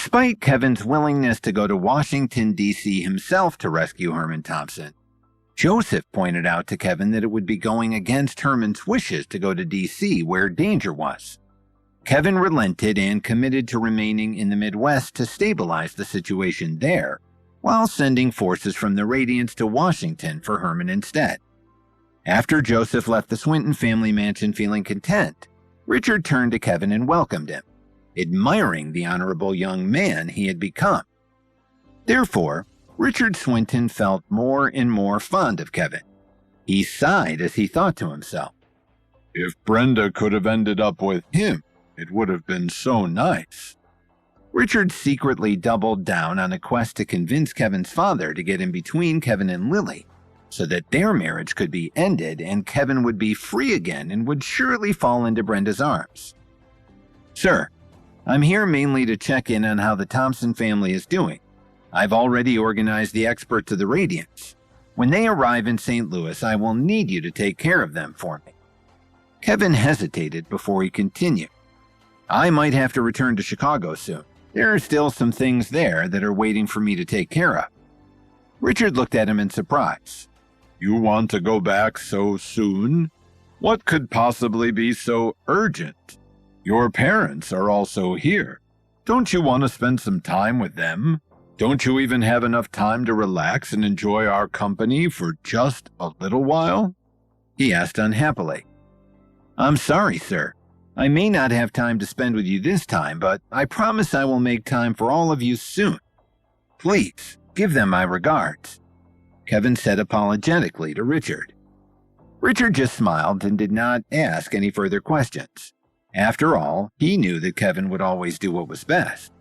Despite Kevin's willingness to go to Washington, D.C. himself to rescue Herman Thompson, Joseph pointed out to Kevin that it would be going against Herman's wishes to go to D.C. where danger was. Kevin relented and committed to remaining in the Midwest to stabilize the situation there, while sending forces from the Radiants to Washington for Herman instead. After Joseph left the Swinton family mansion feeling content, Richard turned to Kevin and welcomed him, admiring the honorable young man he had become. Therefore, Richard Swinton felt more and more fond of Kevin. He sighed as he thought to himself, "If Brenda could have ended up with him, it would have been so nice." Richard secretly doubled down on a quest to convince Kevin's father to get in between Kevin and Lily, so that their marriage could be ended and Kevin would be free again and would surely fall into Brenda's arms. "Sir, I'm here mainly to check in on how the Thompson family is doing. I've already organized the experts of the Radiants. When they arrive in St. Louis, I will need you to take care of them for me." Kevin hesitated before he continued. "I might have to return to Chicago soon. There are still some things there that are waiting for me to take care of." Richard looked at him in surprise. "You want to go back so soon? What could possibly be so urgent? Your parents are also here. Don't you want to spend some time with them? Don't you even have enough time to relax and enjoy our company for just a little while?" he asked unhappily. "I'm sorry, sir. I may not have time to spend with you this time, but I promise I will make time for all of you soon. Please, give them my regards," Kevin said apologetically to Richard. Richard just smiled and did not ask any further questions. After all, he knew that Kevin would always do what was best.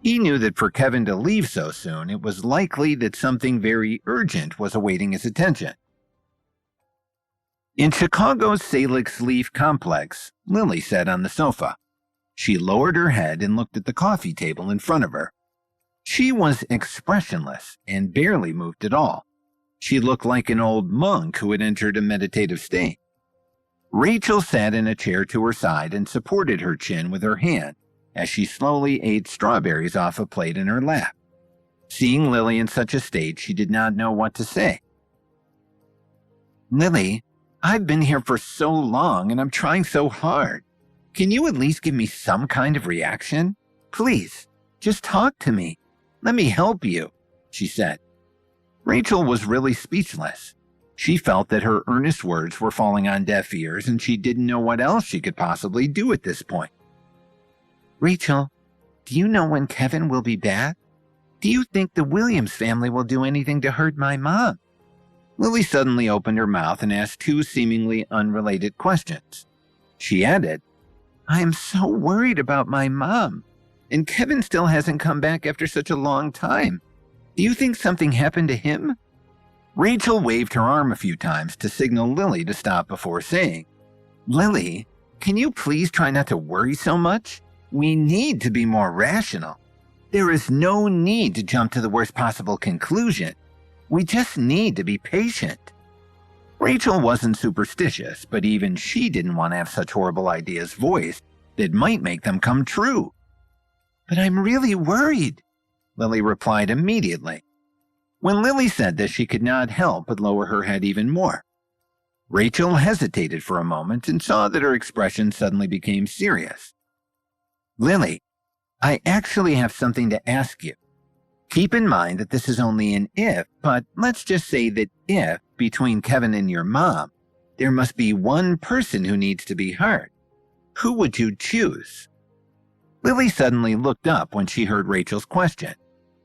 He knew that for Kevin to leave so soon, it was likely that something very urgent was awaiting his attention. In Chicago's Salix Leaf complex, Lily sat on the sofa. She lowered her head and looked at the coffee table in front of her. She was expressionless and barely moved at all. She looked like an old monk who had entered a meditative state. Rachel sat in a chair to her side and supported her chin with her hand as she slowly ate strawberries off a plate in her lap. Seeing Lily in such a state, she did not know what to say. "Lily, I've been here for so long and I'm trying so hard. Can you at least give me some kind of reaction? Please, just talk to me. Let me help you," she said. Rachel was really speechless. She felt that her earnest words were falling on deaf ears and she didn't know what else she could possibly do at this point. "Rachel, do you know when Kevin will be back? Do you think the Williams family will do anything to hurt my mom?" Lily suddenly opened her mouth and asked two seemingly unrelated questions. She added, "I am so worried about my mom, and Kevin still hasn't come back after such a long time. Do you think something happened to him?" Rachel waved her arm a few times to signal Lily to stop before saying, "Lily, can you please try not to worry so much? We need to be more rational. There is no need to jump to the worst possible conclusion. We just need to be patient." Rachel wasn't superstitious, but even she didn't want to have such horrible ideas voiced that might make them come true. "But I'm really worried," Lily replied immediately. When Lily said this, she could not help but lower her head even more. Rachel hesitated for a moment and saw that her expression suddenly became serious. "Lily, I actually have something to ask you. Keep in mind that this is only an if, but let's just say that if, between Kevin and your mom, there must be one person who needs to be hurt. Who would you choose?" Lily suddenly looked up when she heard Rachel's question.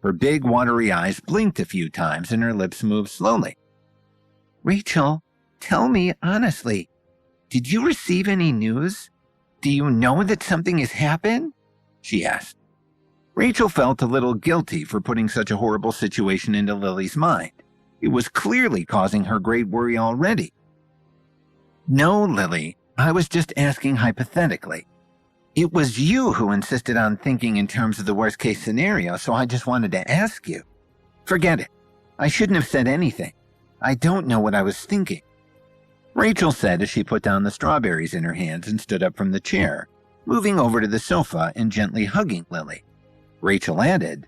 Her big watery eyes blinked a few times and her lips moved slowly. "Rachel, tell me honestly, did you receive any news? Do you know that something has happened?" she asked. Rachel felt a little guilty for putting such a horrible situation into Lily's mind. It was clearly causing her great worry already. "No, Lily, I was just asking hypothetically. It was you who insisted on thinking in terms of the worst-case scenario, so I just wanted to ask you. Forget it. I shouldn't have said anything. I don't know what I was thinking," Rachel said as she put down the strawberries in her hands and stood up from the chair, moving over to the sofa and gently hugging Lily. Rachel added,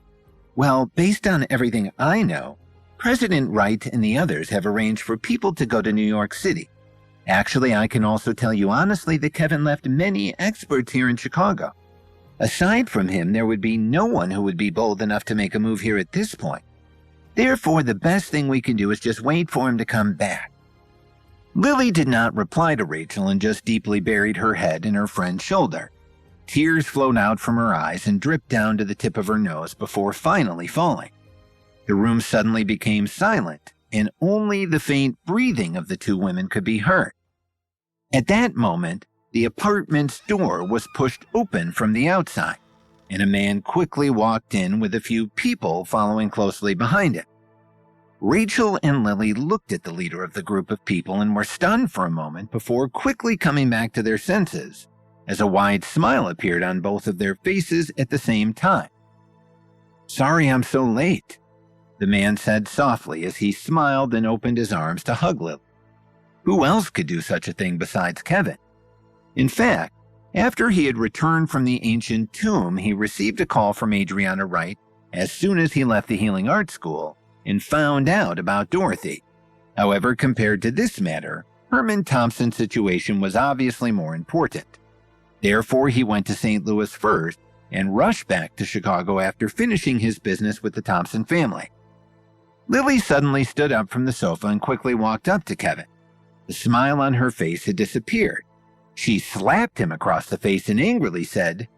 "Well, based on everything I know, President Wright and the others have arranged for people to go to New York City. Actually, I can also tell you honestly that Kevin left many experts here in Chicago. Aside from him, there would be no one who would be bold enough to make a move here at this point. Therefore, the best thing we can do is just wait for him to come back." Lily did not reply to Rachel and just deeply buried her head in her friend's shoulder. Tears flowed out from her eyes and dripped down to the tip of her nose before finally falling. The room suddenly became silent, and only the faint breathing of the two women could be heard. At that moment, the apartment's door was pushed open from the outside, and a man quickly walked in with a few people following closely behind him. Rachel and Lily looked at the leader of the group of people and were stunned for a moment before quickly coming back to their senses, as a wide smile appeared on both of their faces at the same time. "Sorry I'm so late," the man said softly as he smiled and opened his arms to hug Lily. Who else could do such a thing besides Kevin? In fact, after he had returned from the ancient tomb, he received a call from Adriana Wright as soon as he left the Healing Arts School and found out about Dorothy. However, compared to this matter, Herman Thompson's situation was obviously more important. Therefore, he went to St. Louis first and rushed back to Chicago after finishing his business with the Thompson family. Lily suddenly stood up from the sofa and quickly walked up to Kevin. The smile on her face had disappeared. She slapped him across the face and angrily said,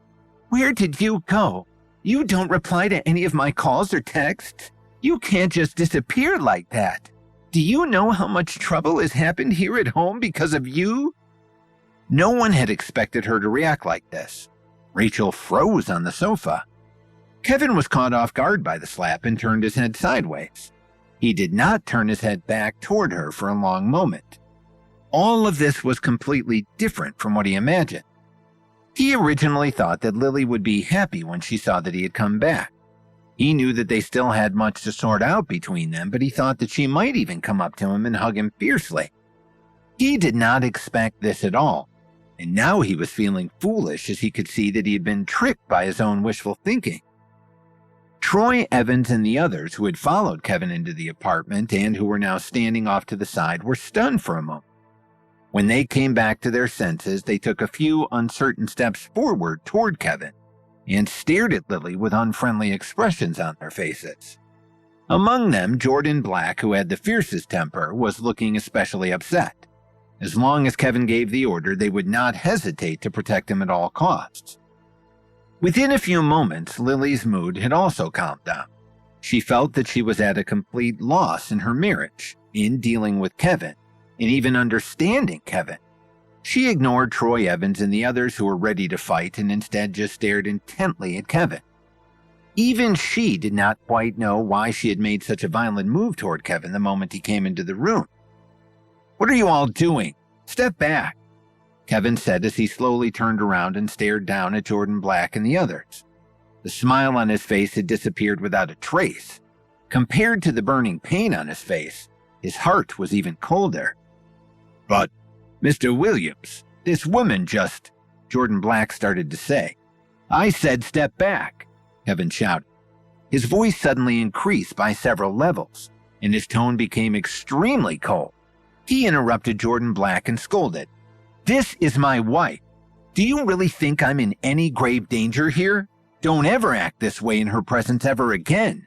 "Where did you go? You don't reply to any of my calls or texts. You can't just disappear like that. Do you know how much trouble has happened here at home because of you?" No one had expected her to react like this. Rachel froze on the sofa. Kevin was caught off guard by the slap and turned his head sideways. He did not turn his head back toward her for a long moment. All of this was completely different from what he imagined. He originally thought that Lily would be happy when she saw that he had come back. He knew that they still had much to sort out between them, but he thought that she might even come up to him and hug him fiercely. He did not expect this at all, and now he was feeling foolish as he could see that he had been tricked by his own wishful thinking. Troy Evans and the others who had followed Kevin into the apartment and who were now standing off to the side were stunned for a moment. When they came back to their senses, they took a few uncertain steps forward toward Kevin and stared at Lily with unfriendly expressions on their faces. Among them, Jordan Black, who had the fiercest temper, was looking especially upset. As long as Kevin gave the order, they would not hesitate to protect him at all costs. Within a few moments, Lily's mood had also calmed down. She felt that she was at a complete loss in her marriage, in dealing with Kevin, and even understanding Kevin. She ignored Troy Evans and the others who were ready to fight and instead just stared intently at Kevin. Even she did not quite know why she had made such a violent move toward Kevin the moment he came into the room. "What are you all doing? Step back," Kevin said as he slowly turned around and stared down at Jordan Black and the others. The smile on his face had disappeared without a trace. Compared to the burning pain on his face, his heart was even colder. "But, Mr. Williams, this woman just," Jordan Black started to say. "I said step back," Kevin shouted. His voice suddenly increased by several levels, and his tone became extremely cold. He interrupted Jordan Black and scolded, "This is my wife. Do you really think I'm in any grave danger here? Don't ever act this way in her presence ever again."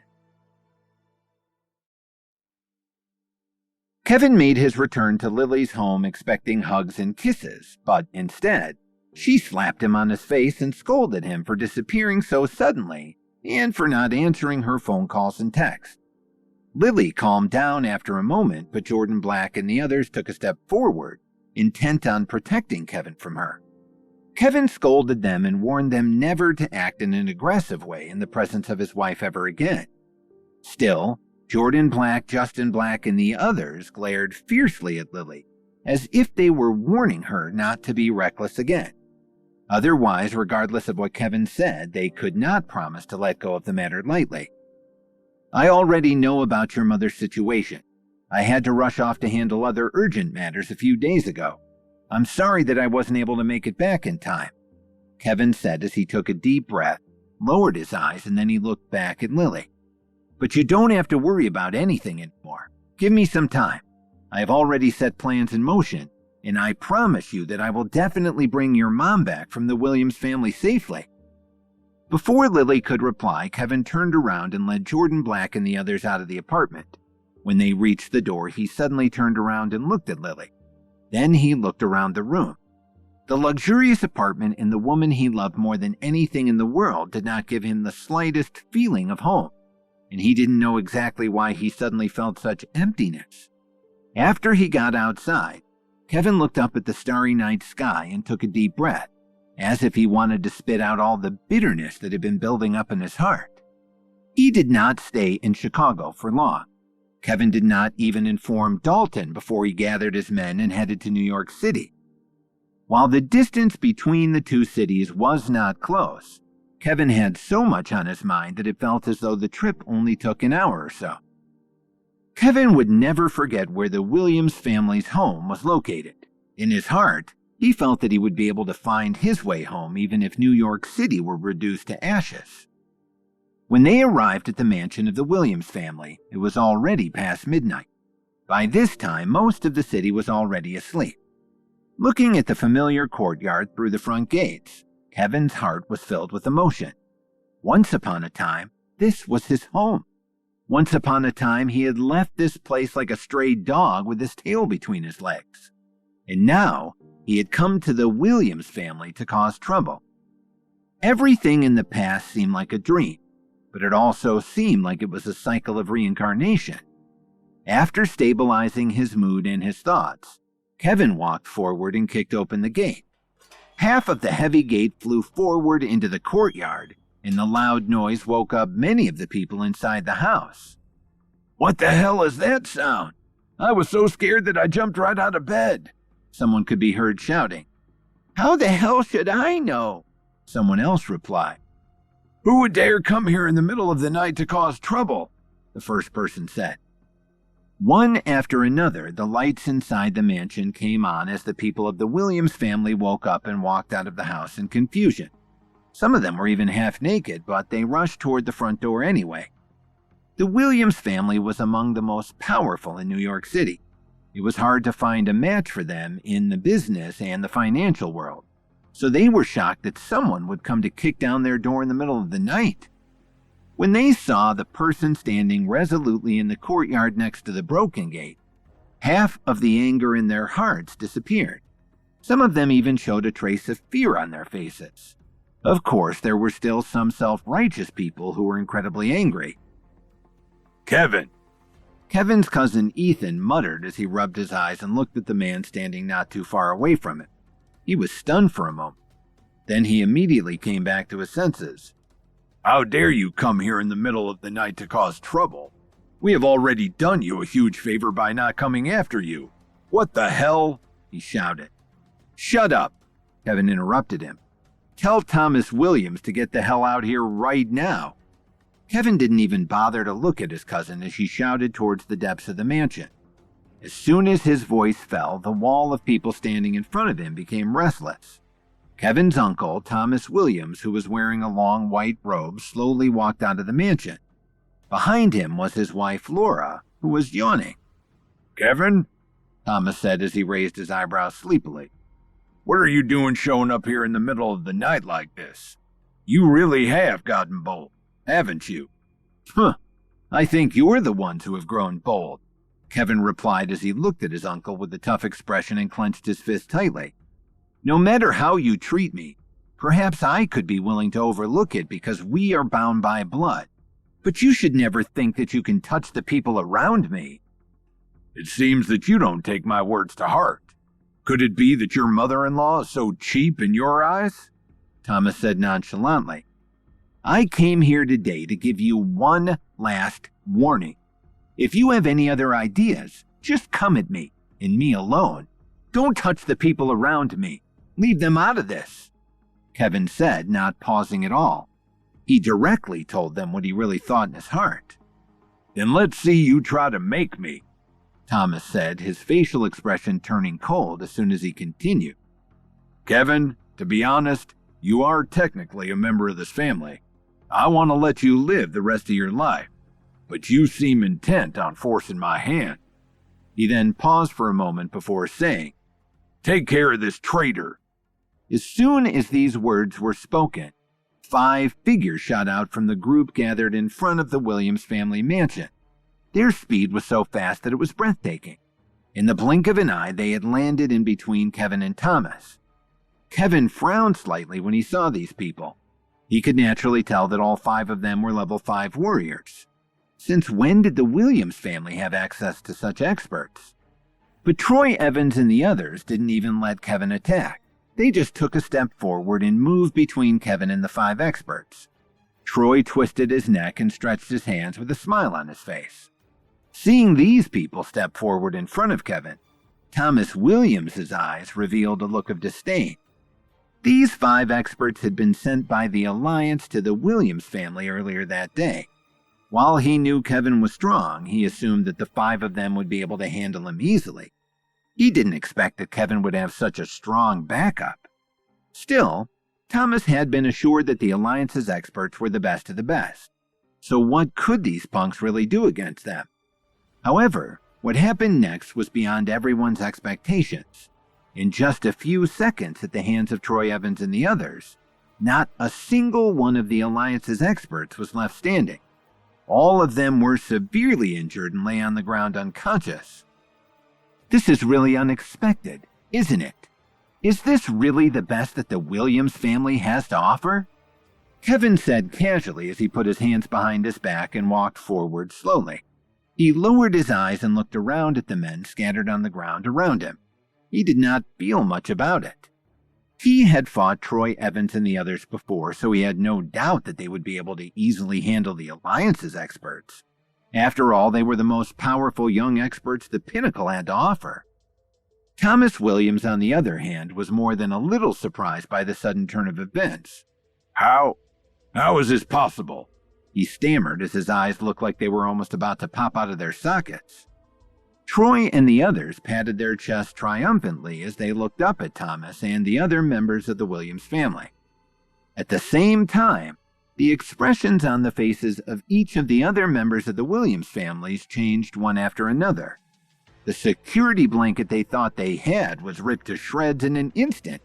Kevin made his return to Lily's home expecting hugs and kisses, but instead, she slapped him on his face and scolded him for disappearing so suddenly and for not answering her phone calls and texts. Lily calmed down after a moment, but Jordan Black and the others took a step forward, intent on protecting Kevin from her. Kevin scolded them and warned them never to act in an aggressive way in the presence of his wife ever again. Still, Jordan Black, Justin Black, and the others glared fiercely at Lily, as if they were warning her not to be reckless again. Otherwise, regardless of what Kevin said, they could not promise to let go of the matter lightly. "I already know about your mother's situation. I had to rush off to handle other urgent matters a few days ago. I'm sorry that I wasn't able to make it back in time," Kevin said as he took a deep breath lowered his eyes, and then he looked back at Lily. "But you don't have to worry about anything anymore. Give me some time. I have already set plans in motion, and I promise you that I will definitely bring your mom back from the Williams family safely." Before Lily could reply, Kevin turned around and led Jordan Black and the others out of the apartment. When they reached the door, he suddenly turned around and looked at Lily. Then he looked around the room. The luxurious apartment and the woman he loved more than anything in the world did not give him the slightest feeling of home, and he didn't know exactly why he suddenly felt such emptiness. After he got outside, Kevin looked up at the starry night sky and took a deep breath, as if he wanted to spit out all the bitterness that had been building up in his heart. He did not stay in Chicago for long. Kevin did not even inform Dalton before he gathered his men and headed to New York City. While the distance between the two cities was not close, Kevin had so much on his mind that it felt as though the trip only took an hour or so. Kevin would never forget where the Williams family's home was located. In his heart, he felt that he would be able to find his way home even if New York City were reduced to ashes. When they arrived at the mansion of the Williams family, it was already past midnight. By this time, most of the city was already asleep. Looking at the familiar courtyard through the front gates, Kevin's heart was filled with emotion. Once upon a time, this was his home. Once upon a time, he had left this place like a stray dog with his tail between his legs. And now, he had come to the Williams family to cause trouble. Everything in the past seemed like a dream, but it also seemed like it was a cycle of reincarnation. After stabilizing his mood and his thoughts, Kevin walked forward and kicked open the gate. Half of the heavy gate flew forward into the courtyard, and the loud noise woke up many of the people inside the house. "What the hell is that sound? I was so scared that I jumped right out of bed," someone could be heard shouting. "How the hell should I know?" someone else replied. "Who would dare come here in the middle of the night to cause trouble?" the first person said. One after another, the lights inside the mansion came on as the people of the Williams family woke up and walked out of the house in confusion. Some of them were even half naked, but they rushed toward the front door anyway. The Williams family was among the most powerful in New York City. It was hard to find a match for them in the business and the financial world, so they were shocked that someone would come to kick down their door in the middle of the night. When they saw the person standing resolutely in the courtyard next to the broken gate, half of the anger in their hearts disappeared. Some of them even showed a trace of fear on their faces. Of course, there were still some self-righteous people who were incredibly angry. "Kevin!" Kevin's cousin Ethan muttered as he rubbed his eyes and looked at the man standing not too far away from him. He was stunned for a moment. Then he immediately came back to his senses. "How dare you come here in the middle of the night to cause trouble? We have already done you a huge favor by not coming after you. What the hell?" he shouted. "Shut up," Kevin interrupted him. "Tell Thomas Williams to get the hell out here right now." Kevin didn't even bother to look at his cousin as he shouted towards the depths of the mansion. As soon as his voice fell, the wall of people standing in front of him became restless. Kevin's uncle, Thomas Williams, who was wearing a long white robe, slowly walked out of the mansion. Behind him was his wife, Laura, who was yawning. "Kevin?" Thomas said as he raised his eyebrows sleepily. "What are you doing showing up here in the middle of the night like this? You really have gotten bold, haven't you?" "Huh, I think you're the ones who have grown bold," Kevin replied as he looked at his uncle with a tough expression and clenched his fist tightly. "No matter how you treat me, perhaps I could be willing to overlook it because we are bound by blood. But you should never think that you can touch the people around me." "It seems that you don't take my words to heart. Could it be that your mother-in-law is so cheap in your eyes?" Thomas said nonchalantly. "I came here today to give you one last warning. If you have any other ideas, just come at me, and me alone. Don't touch the people around me. Leave them out of this," Kevin said, not pausing at all. He directly told them what he really thought in his heart. "Then let's see you try to make me," Thomas said, his facial expression turning cold as soon as he continued. "Kevin, to be honest, you are technically a member of this family. I want to let you live the rest of your life, but you seem intent on forcing my hand." He then paused for a moment before saying, "Take care of this traitor." As soon as these words were spoken, 5 figures shot out from the group gathered in front of the Williams family mansion. Their speed was so fast that it was breathtaking. In the blink of an eye, they had landed in between Kevin and Thomas. Kevin frowned slightly when he saw these people. He could naturally tell that all 5 of them were level 5 warriors. Since when did the Williams family have access to such experts? But Troy Evans and the others didn't even let Kevin attack. They just took a step forward and moved between Kevin and the 5 experts. Troy twisted his neck and stretched his hands with a smile on his face. Seeing these people step forward in front of Kevin, Thomas Williams' eyes revealed a look of disdain. These 5 experts had been sent by the Alliance to the Williams family earlier that day. While he knew Kevin was strong, he assumed that the 5 of them would be able to handle him easily. He didn't expect that Kevin would have such a strong backup. Still, Thomas had been assured that the Alliance's experts were the best of the best. So what could these punks really do against them? However, what happened next was beyond everyone's expectations. In just a few seconds at the hands of Troy Evans and the others, not a single one of the Alliance's experts was left standing. All of them were severely injured and lay on the ground unconscious. This is really unexpected, isn't it? Is this really the best that the Williams family has to offer? Kevin said casually as he put his hands behind his back and walked forward slowly. He lowered his eyes and looked around at the men scattered on the ground around him. He did not feel much about it. He had fought Troy Evans and the others before, so he had no doubt that they would be able to easily handle the Alliance's experts. After all, they were the most powerful young experts the Pinnacle had to offer. Thomas Williams, on the other hand, was more than a little surprised by the sudden turn of events. How is this possible?" He stammered as his eyes looked like they were almost about to pop out of their sockets. Troy and the others patted their chests triumphantly as they looked up at Thomas and the other members of the Williams family. At the same time, the expressions on the faces of each of the other members of the Williams families changed one after another. The security blanket they thought they had was ripped to shreds in an instant,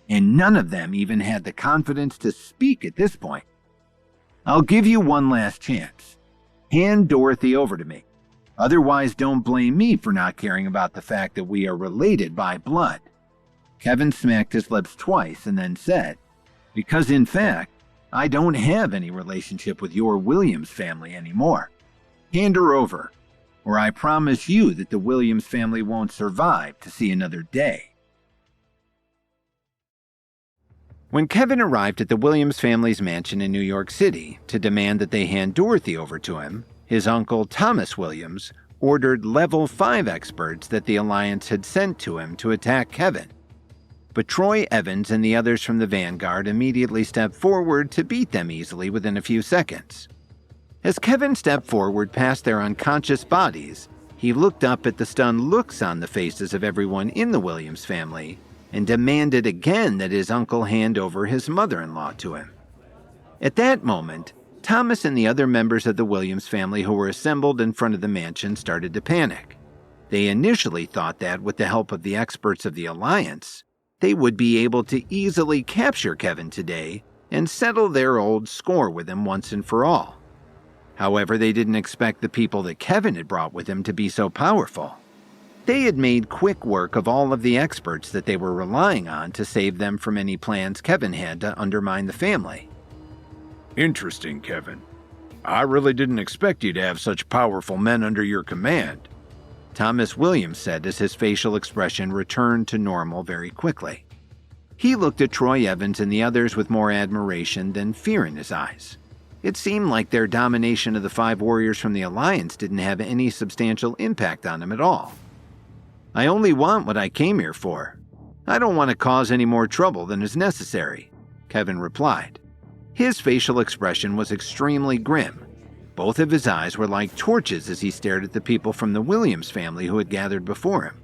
and none of them even had the confidence to speak at this point. "I'll give you one last chance. Hand Dorothy over to me. Otherwise, don't blame me for not caring about the fact that we are related by blood." Kevin smacked his lips twice and then said, "Because in fact, I don't have any relationship with your Williams family anymore. Hand her over, or I promise you that the Williams family won't survive to see another day." When Kevin arrived at the Williams family's mansion in New York City to demand that they hand Dorothy over to him, his uncle Thomas Williams ordered level 5 experts that the Alliance had sent to him to attack Kevin. But Troy Evans and the others from the Vanguard immediately stepped forward to beat them easily within a few seconds. As Kevin stepped forward past their unconscious bodies, he looked up at the stunned looks on the faces of everyone in the Williams family and demanded again that his uncle hand over his mother-in-law to him. At that moment, Thomas and the other members of the Williams family who were assembled in front of the mansion started to panic. They initially thought that, with the help of the experts of the Alliance, they would be able to easily capture Kevin today and settle their old score with him once and for all. However, they didn't expect the people that Kevin had brought with him to be so powerful. They had made quick work of all of the experts that they were relying on to save them from any plans Kevin had to undermine the family. "Interesting, Kevin. I really didn't expect you to have such powerful men under your command," Thomas Williams said as his facial expression returned to normal very quickly. He looked at Troy Evans and the others with more admiration than fear in his eyes. It seemed like their domination of the 5 warriors from the Alliance didn't have any substantial impact on him at all. "I only want what I came here for. I don't want to cause any more trouble than is necessary," Kevin replied. His facial expression was extremely grim. Both of his eyes were like torches as he stared at the people from the Williams family who had gathered before him.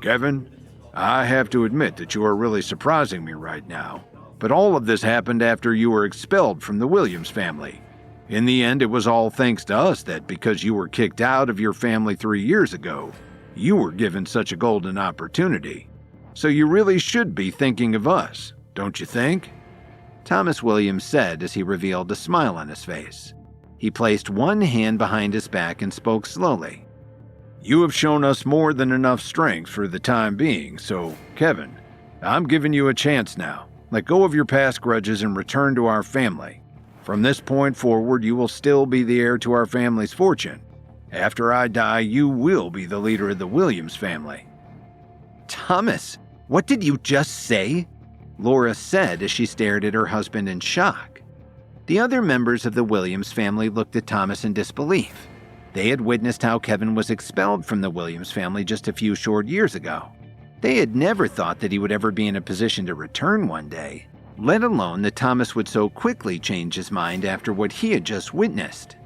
"Kevin, I have to admit that you are really surprising me right now. But all of this happened after you were expelled from the Williams family. In the end, it was all thanks to us that because you were kicked out of your family 3 years ago, you were given such a golden opportunity. So you really should be thinking of us, don't you think?" Thomas Williams said as he revealed a smile on his face. He placed one hand behind his back and spoke slowly. "You have shown us more than enough strength for the time being, so, Kevin, I'm giving you a chance now. Let go of your past grudges and return to our family. From this point forward, you will still be the heir to our family's fortune. After I die, you will be the leader of the Williams family." "Thomas, what did you just say?" Laura said as she stared at her husband in shock. The other members of the Williams family looked at Thomas in disbelief. They had witnessed how Kevin was expelled from the Williams family just a few short years ago. They had never thought that he would ever be in a position to return one day, let alone that Thomas would so quickly change his mind after what he had just witnessed.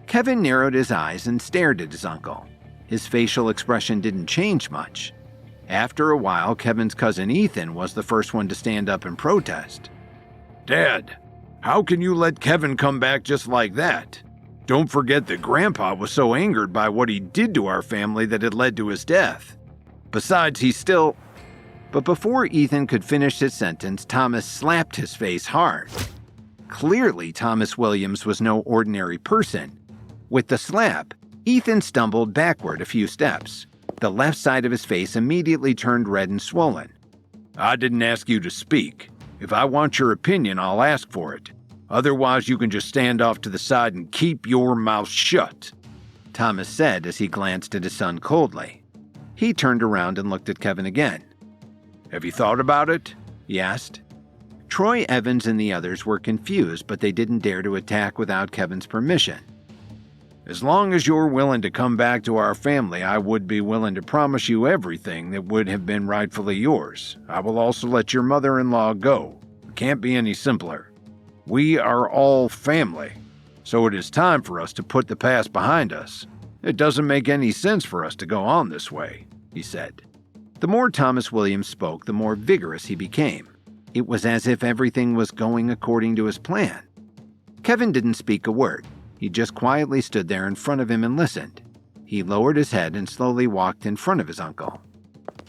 Kevin narrowed his eyes and stared at his uncle. His facial expression didn't change much. After a while, Kevin's cousin Ethan was the first one to stand up and protest. "Dad, how can you let Kevin come back just like that? Don't forget that Grandpa was so angered by what he did to our family that it led to his death. Besides, he's still—" But before Ethan could finish his sentence, Thomas slapped his face hard. Clearly, Thomas Williams was no ordinary person. With the slap, Ethan stumbled backward a few steps. The left side of his face immediately turned red and swollen. "I didn't ask you to speak. If I want your opinion, I'll ask for it. Otherwise, you can just stand off to the side and keep your mouth shut," Thomas said as he glanced at his son coldly. He turned around and looked at Kevin again. "Have you thought about it?" he asked. Troy Evans and the others were confused, but they didn't dare to attack without Kevin's permission. "As long as you're willing to come back to our family, I would be willing to promise you everything that would have been rightfully yours. I will also let your mother-in-law go. It can't be any simpler. We are all family, so it is time for us to put the past behind us. It doesn't make any sense for us to go on this way," he said. The more Thomas Williams spoke, the more vigorous he became. It was as if everything was going according to his plan. Kevin didn't speak a word. He just quietly stood there in front of him and listened. He lowered his head and slowly walked in front of his uncle.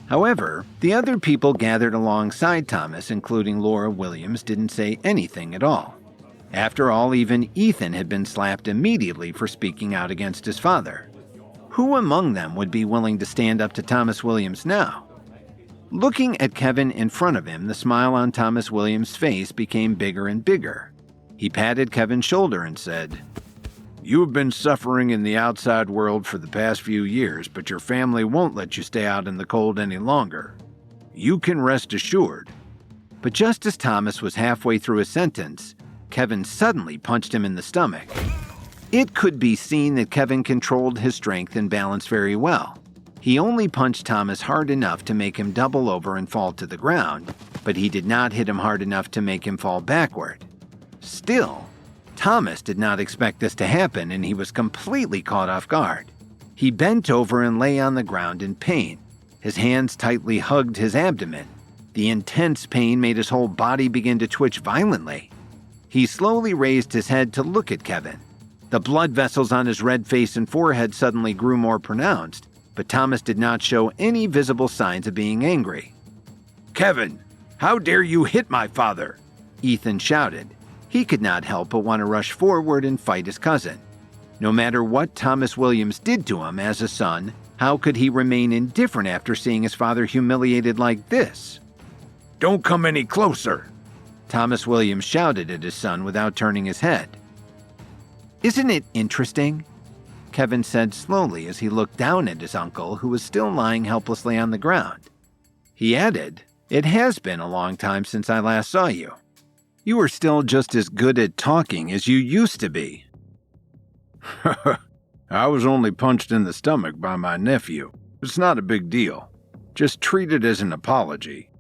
However, the other people gathered alongside Thomas, including Laura Williams, didn't say anything at all. After all, even Ethan had been slapped immediately for speaking out against his father. Who among them would be willing to stand up to Thomas Williams now? Looking at Kevin in front of him, the smile on Thomas Williams' face became bigger and bigger. He patted Kevin's shoulder and said, "You have been suffering in the outside world for the past few years, but your family won't let you stay out in the cold any longer. You can rest assured." But just as Thomas was halfway through his sentence, Kevin suddenly punched him in the stomach. It could be seen that Kevin controlled his strength and balance very well. He only punched Thomas hard enough to make him double over and fall to the ground, but he did not hit him hard enough to make him fall backward. Still, Thomas did not expect this to happen, and he was completely caught off guard. He bent over and lay on the ground in pain. His hands tightly hugged his abdomen. The intense pain made his whole body begin to twitch violently. He slowly raised his head to look at Kevin. The blood vessels on his red face and forehead suddenly grew more pronounced, but Thomas did not show any visible signs of being angry. "Kevin, how dare you hit my father?" Ethan shouted. He could not help but want to rush forward and fight his cousin. No matter what Thomas Williams did to him as a son, how could he remain indifferent after seeing his father humiliated like this? "Don't come any closer," Thomas Williams shouted at his son without turning his head. "Isn't it interesting?" Kevin said slowly as he looked down at his uncle, who was still lying helplessly on the ground. He added, "It has been a long time since I last saw you. You are still just as good at talking as you used to be." "I was only punched in the stomach by my nephew. It's not a big deal. Just treat it as an apology,"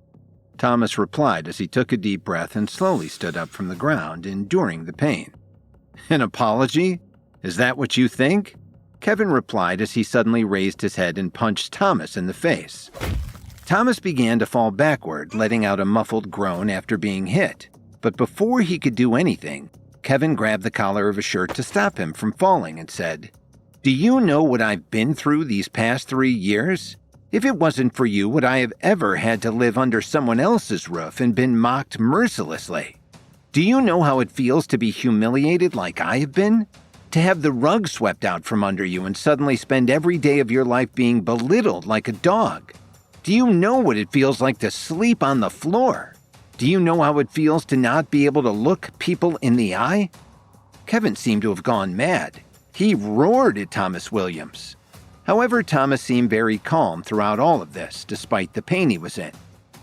Thomas replied as he took a deep breath and slowly stood up from the ground, enduring the pain. "An apology? Is that what you think?" Kevin replied as he suddenly raised his head and punched Thomas in the face. Thomas began to fall backward, letting out a muffled groan after being hit. But before he could do anything, Kevin grabbed the collar of his shirt to stop him from falling and said, "Do you know what I've been through these past 3 years? If it wasn't for you, would I have ever had to live under someone else's roof and been mocked mercilessly? Do you know how it feels to be humiliated like I have been? To have the rug swept out from under you and suddenly spend every day of your life being belittled like a dog? Do you know what it feels like to sleep on the floor? Do you know how it feels to not be able to look people in the eye?" Kevin seemed to have gone mad. He roared at Thomas Williams. However, Thomas seemed very calm throughout all of this, despite the pain he was in.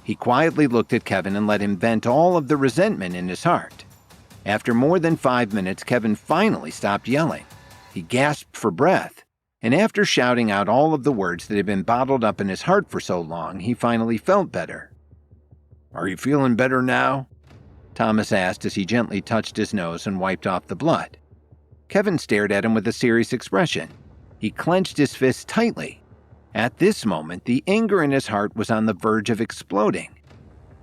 He quietly looked at Kevin and let him vent all of the resentment in his heart. After more than 5 minutes, Kevin finally stopped yelling. He gasped for breath, and after shouting out all of the words that had been bottled up in his heart for so long, he finally felt better. "Are you feeling better now?" Thomas asked as he gently touched his nose and wiped off the blood. Kevin stared at him with a serious expression. He clenched his fists tightly. At this moment, the anger in his heart was on the verge of exploding.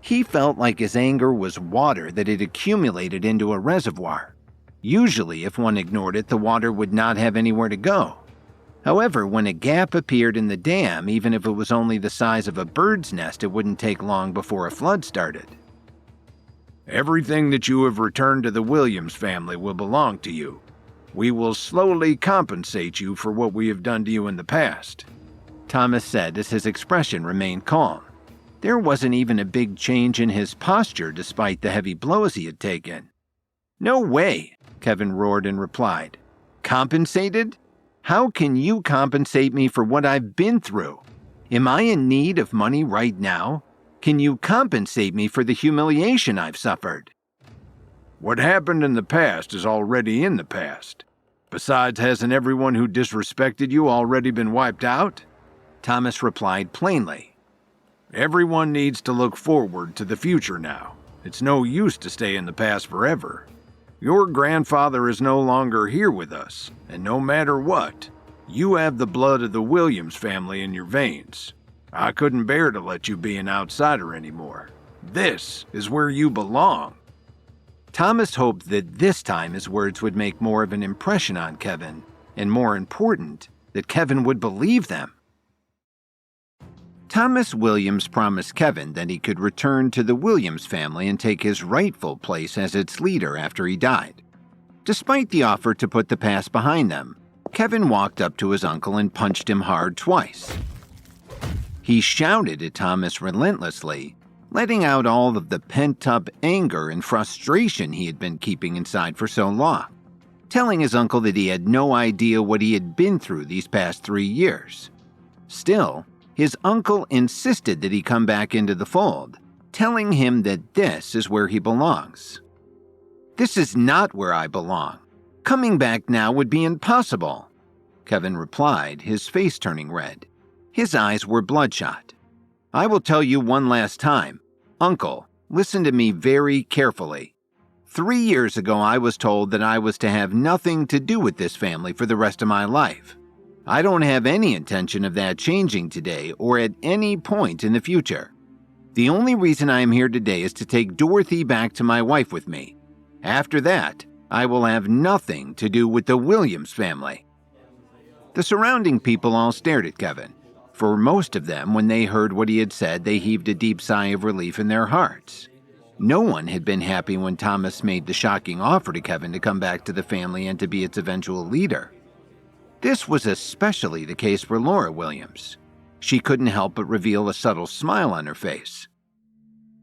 He felt like his anger was water that had accumulated into a reservoir. Usually, if one ignored it, the water would not have anywhere to go. However, when a gap appeared in the dam, even if it was only the size of a bird's nest, it wouldn't take long before a flood started. "Everything that you have returned to the Williams family will belong to you. We will slowly compensate you for what we have done to you in the past," Thomas said as his expression remained calm. There wasn't even a big change in his posture despite the heavy blows he had taken. "No way," Kevin roared and replied. "Compensated? How can you compensate me for what I've been through? Am I in need of money right now? Can you compensate me for the humiliation I've suffered?" "What happened in the past is already in the past. Besides, hasn't everyone who disrespected you already been wiped out?" Thomas replied plainly. "Everyone needs to look forward to the future now. It's no use to stay in the past forever. Your grandfather is no longer here with us, and no matter what, you have the blood of the Williams family in your veins. I couldn't bear to let you be an outsider anymore. This is where you belong." Thomas hoped that this time his words would make more of an impression on Kevin, and more important, that Kevin would believe them. Thomas Williams promised Kevin that he could return to the Williams family and take his rightful place as its leader after he died. Despite the offer to put the past behind them, Kevin walked up to his uncle and punched him hard twice. He shouted at Thomas relentlessly, letting out all of the pent-up anger and frustration he had been keeping inside for so long, telling his uncle that he had no idea what he had been through these past 3 years. Still, his uncle insisted that he come back into the fold, telling him that this is where he belongs. "This is not where I belong. Coming back now would be impossible," Kevin replied, his face turning red. His eyes were bloodshot. "I will tell you one last time. Uncle, listen to me very carefully. 3 years ago, I was told that I was to have nothing to do with this family for the rest of my life. I don't have any intention of that changing today or at any point in the future. The only reason I am here today is to take Dorothy back to my wife with me. After that, I will have nothing to do with the Williams family." The surrounding people all stared at Kevin. For most of them, when they heard what he had said, they heaved a deep sigh of relief in their hearts. No one had been happy when Thomas made the shocking offer to Kevin to come back to the family and to be its eventual leader. This was especially the case for Laura Williams. She couldn't help but reveal a subtle smile on her face.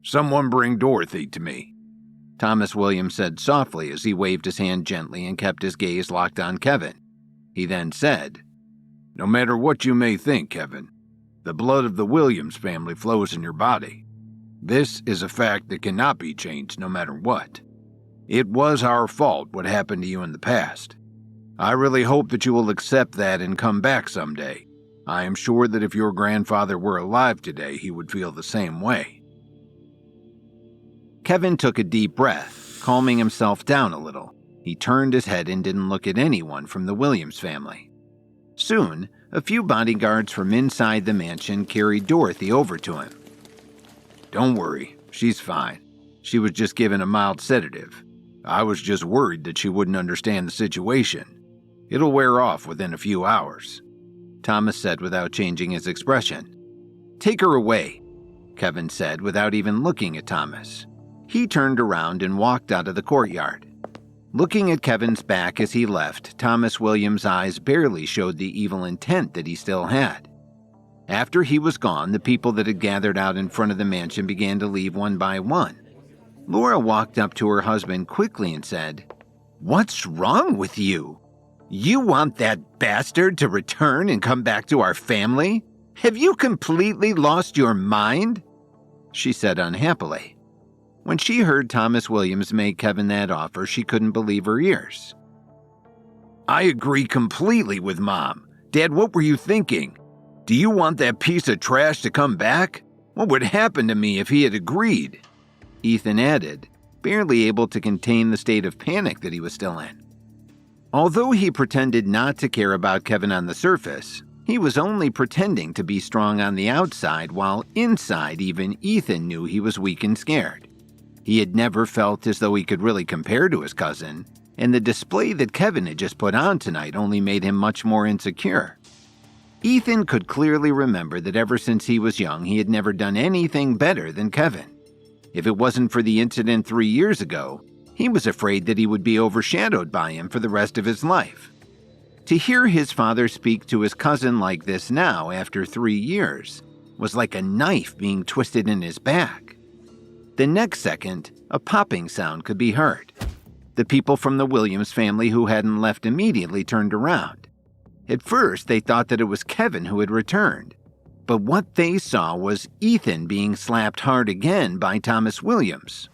"Someone bring Dorothy to me," Thomas Williams said softly as he waved his hand gently and kept his gaze locked on Kevin. He then said, "No matter what you may think, Kevin, the blood of the Williams family flows in your body. This is a fact that cannot be changed no matter what. It was our fault what happened to you in the past. I really hope that you will accept that and come back someday. I am sure that if your grandfather were alive today, he would feel the same way." Kevin took a deep breath, calming himself down a little. He turned his head and didn't look at anyone from the Williams family. Soon, a few bodyguards from inside the mansion carried Dorothy over to him. Don't worry, she's fine. She was just given a mild sedative. I was just worried that she wouldn't understand the situation. It'll wear off within a few hours, Thomas said without changing his expression. Take her away, Kevin said without even looking at Thomas. He turned around and walked out of the courtyard. Looking at Kevin's back as he left, Thomas Williams' eyes barely showed the evil intent that he still had. After he was gone, the people that had gathered out in front of the mansion began to leave one by one. Laura walked up to her husband quickly and said, "What's wrong with you? You want that bastard to return and come back to our family? Have you completely lost your mind?" she said unhappily. When she heard Thomas Williams make Kevin that offer, she couldn't believe her ears. I agree completely with Mom. Dad, what were you thinking? Do you want that piece of trash to come back? What would happen to me if he had agreed? Ethan added, barely able to contain the state of panic that he was still in. Although he pretended not to care about Kevin on the surface, he was only pretending to be strong on the outside, while inside even Ethan knew he was weak and scared. He had never felt as though he could really compare to his cousin, and the display that Kevin had just put on tonight only made him much more insecure. Ethan could clearly remember that ever since he was young, he had never done anything better than Kevin. If it wasn't for the incident 3 years ago, he was afraid that he would be overshadowed by him for the rest of his life. To hear his father speak to his cousin like this now, after 3 years, was like a knife being twisted in his back. The next second, a popping sound could be heard. The people from the Williams family who hadn't left immediately turned around. At first, they thought that it was Kevin who had returned, but what they saw was Ethan being slapped hard again by Thomas Williams.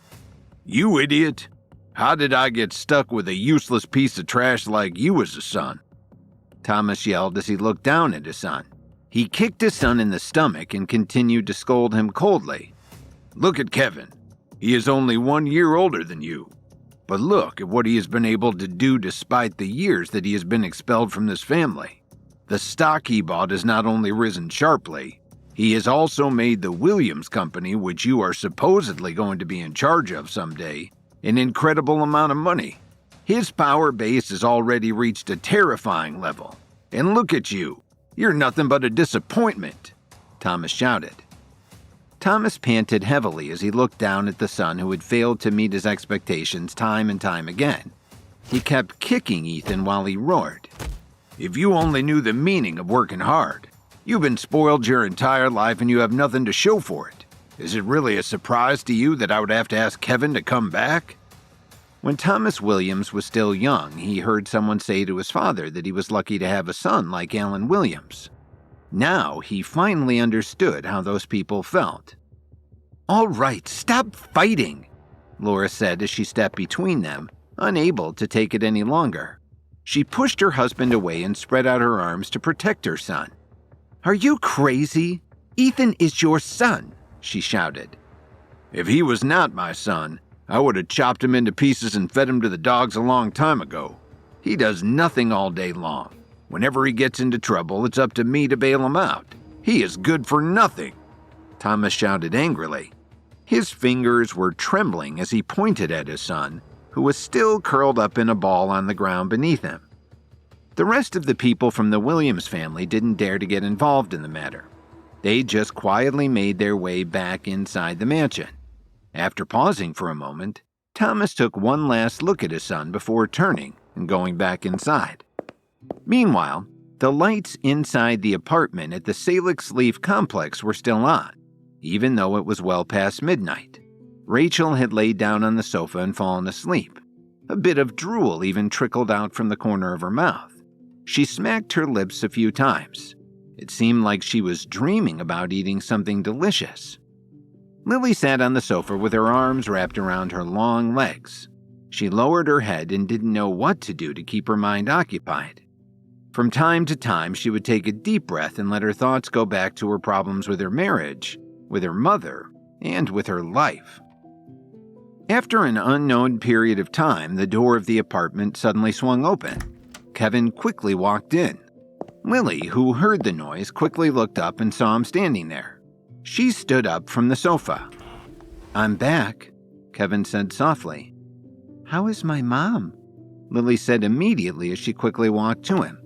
You idiot! How did I get stuck with a useless piece of trash like you as a son? Thomas yelled as he looked down at his son. He kicked his son in the stomach and continued to scold him coldly. Look at Kevin. He is only 1 year older than you. But look at what he has been able to do despite the years that he has been expelled from this family. The stock he bought has not only risen sharply, he has also made the Williams Company, which you are supposedly going to be in charge of someday, an incredible amount of money. His power base has already reached a terrifying level. And look at you. You're nothing but a disappointment, Thomas shouted. Thomas panted heavily as he looked down at the son who had failed to meet his expectations time and time again. He kept kicking Ethan while he roared. If you only knew the meaning of working hard. You've been spoiled your entire life and you have nothing to show for it. Is it really a surprise to you that I would have to ask Kevin to come back? When Thomas Williams was still young, he heard someone say to his father that he was lucky to have a son like Alan Williams. Now he finally understood how those people felt. All right, stop fighting, Laura said as she stepped between them, unable to take it any longer. She pushed her husband away and spread out her arms to protect her son. Are you crazy? Ethan is your son, she shouted. If he was not my son, I would have chopped him into pieces and fed him to the dogs a long time ago. He does nothing all day long. Whenever he gets into trouble, it's up to me to bail him out. He is good for nothing, Thomas shouted angrily. His fingers were trembling as he pointed at his son, who was still curled up in a ball on the ground beneath him. The rest of the people from the Williams family didn't dare to get involved in the matter. They just quietly made their way back inside the mansion. After pausing for a moment, Thomas took one last look at his son before turning and going back inside. Meanwhile, the lights inside the apartment at the Salix Leaf complex were still on, even though it was well past midnight. Rachel had laid down on the sofa and fallen asleep. A bit of drool even trickled out from the corner of her mouth. She smacked her lips a few times. It seemed like she was dreaming about eating something delicious. Lily sat on the sofa with her arms wrapped around her long legs. She lowered her head and didn't know what to do to keep her mind occupied. From time to time, she would take a deep breath and let her thoughts go back to her problems with her marriage, with her mother, and with her life. After an unknown period of time, the door of the apartment suddenly swung open. Kevin quickly walked in. Lily, who heard the noise, quickly looked up and saw him standing there. She stood up from the sofa. "I'm back," Kevin said softly. "How is my mom?" Lily said immediately as she quickly walked to him.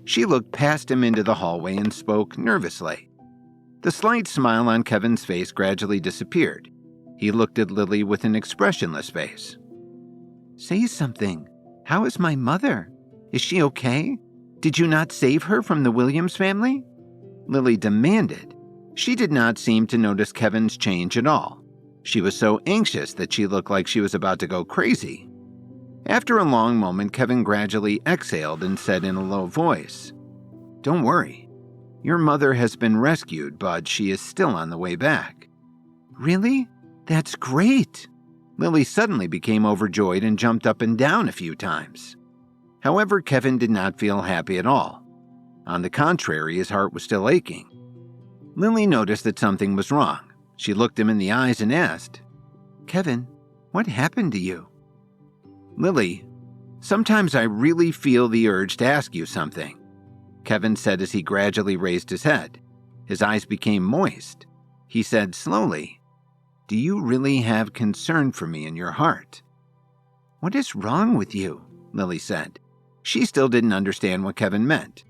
She looked past him into the hallway and spoke nervously. The slight smile on Kevin's face gradually disappeared. He looked at Lily with an expressionless face. "Say something. How is my mother? Is she okay? Did you not save her from the Williams family?" Lily demanded. She did not seem to notice Kevin's change at all. She was so anxious that she looked like she was about to go crazy. After a long moment, Kevin gradually exhaled and said in a low voice, "Don't worry. Your mother has been rescued, but she is still on the way back." "Really? That's great!" Lily suddenly became overjoyed and jumped up and down a few times. However, Kevin did not feel happy at all. On the contrary, his heart was still aching. Lily noticed that something was wrong. She looked him in the eyes and asked, "Kevin, what happened to you?" "Lily, sometimes I really feel the urge to ask you something," Kevin said as he gradually raised his head. His eyes became moist. He said slowly, "Do you really have concern for me in your heart?" "What is wrong with you?" Lily said. She still didn't understand what Kevin meant.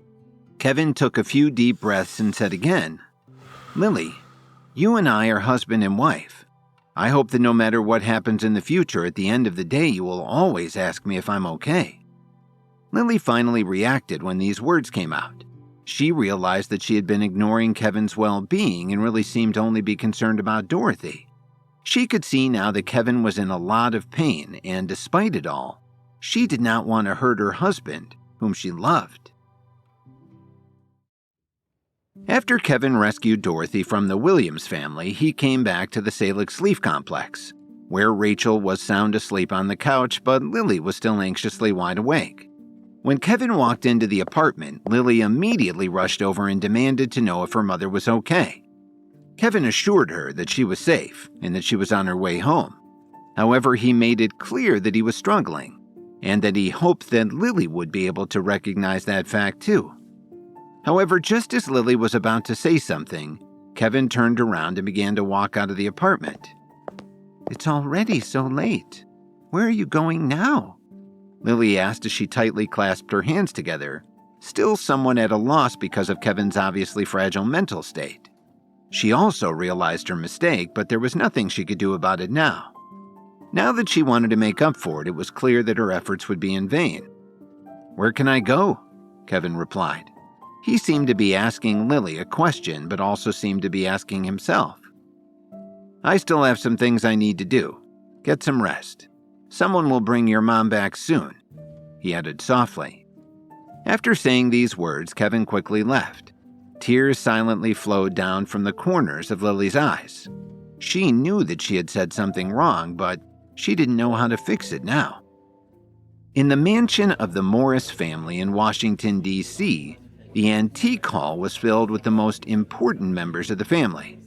Kevin took a few deep breaths and said again, "Lily, you and I are husband and wife. I hope that no matter what happens in the future, at the end of the day, you will always ask me if I'm okay." Lily finally reacted when these words came out. She realized that she had been ignoring Kevin's well-being and really seemed to only be concerned about Dorothy. She could see now that Kevin was in a lot of pain, and despite it all, she did not want to hurt her husband, whom she loved. After Kevin rescued Dorothy from the Williams family, he came back to the Salix Leaf Complex, where Rachel was sound asleep on the couch, but Lily was still anxiously wide awake. When Kevin walked into the apartment, Lily immediately rushed over and demanded to know if her mother was okay. Kevin assured her that she was safe and that she was on her way home. However, he made it clear that he was struggling, and that he hoped that Lily would be able to recognize that fact too. However, just as Lily was about to say something, Kevin turned around and began to walk out of the apartment. "It's already so late. Where are you going now?" Lily asked as she tightly clasped her hands together, still somewhat at a loss because of Kevin's obviously fragile mental state. She also realized her mistake, but there was nothing she could do about it now. Now that she wanted to make up for it, it was clear that her efforts would be in vain. "Where can I go?" Kevin replied. He seemed to be asking Lily a question, but also seemed to be asking himself. "I still have some things I need to do. Get some rest. Someone will bring your mom back soon," he added softly. After saying these words, Kevin quickly left. Tears silently flowed down from the corners of Lily's eyes. She knew that she had said something wrong, but she didn't know how to fix it now. In the mansion of the Morris family in Washington, D.C., the antique hall was filled with the most important members of the family.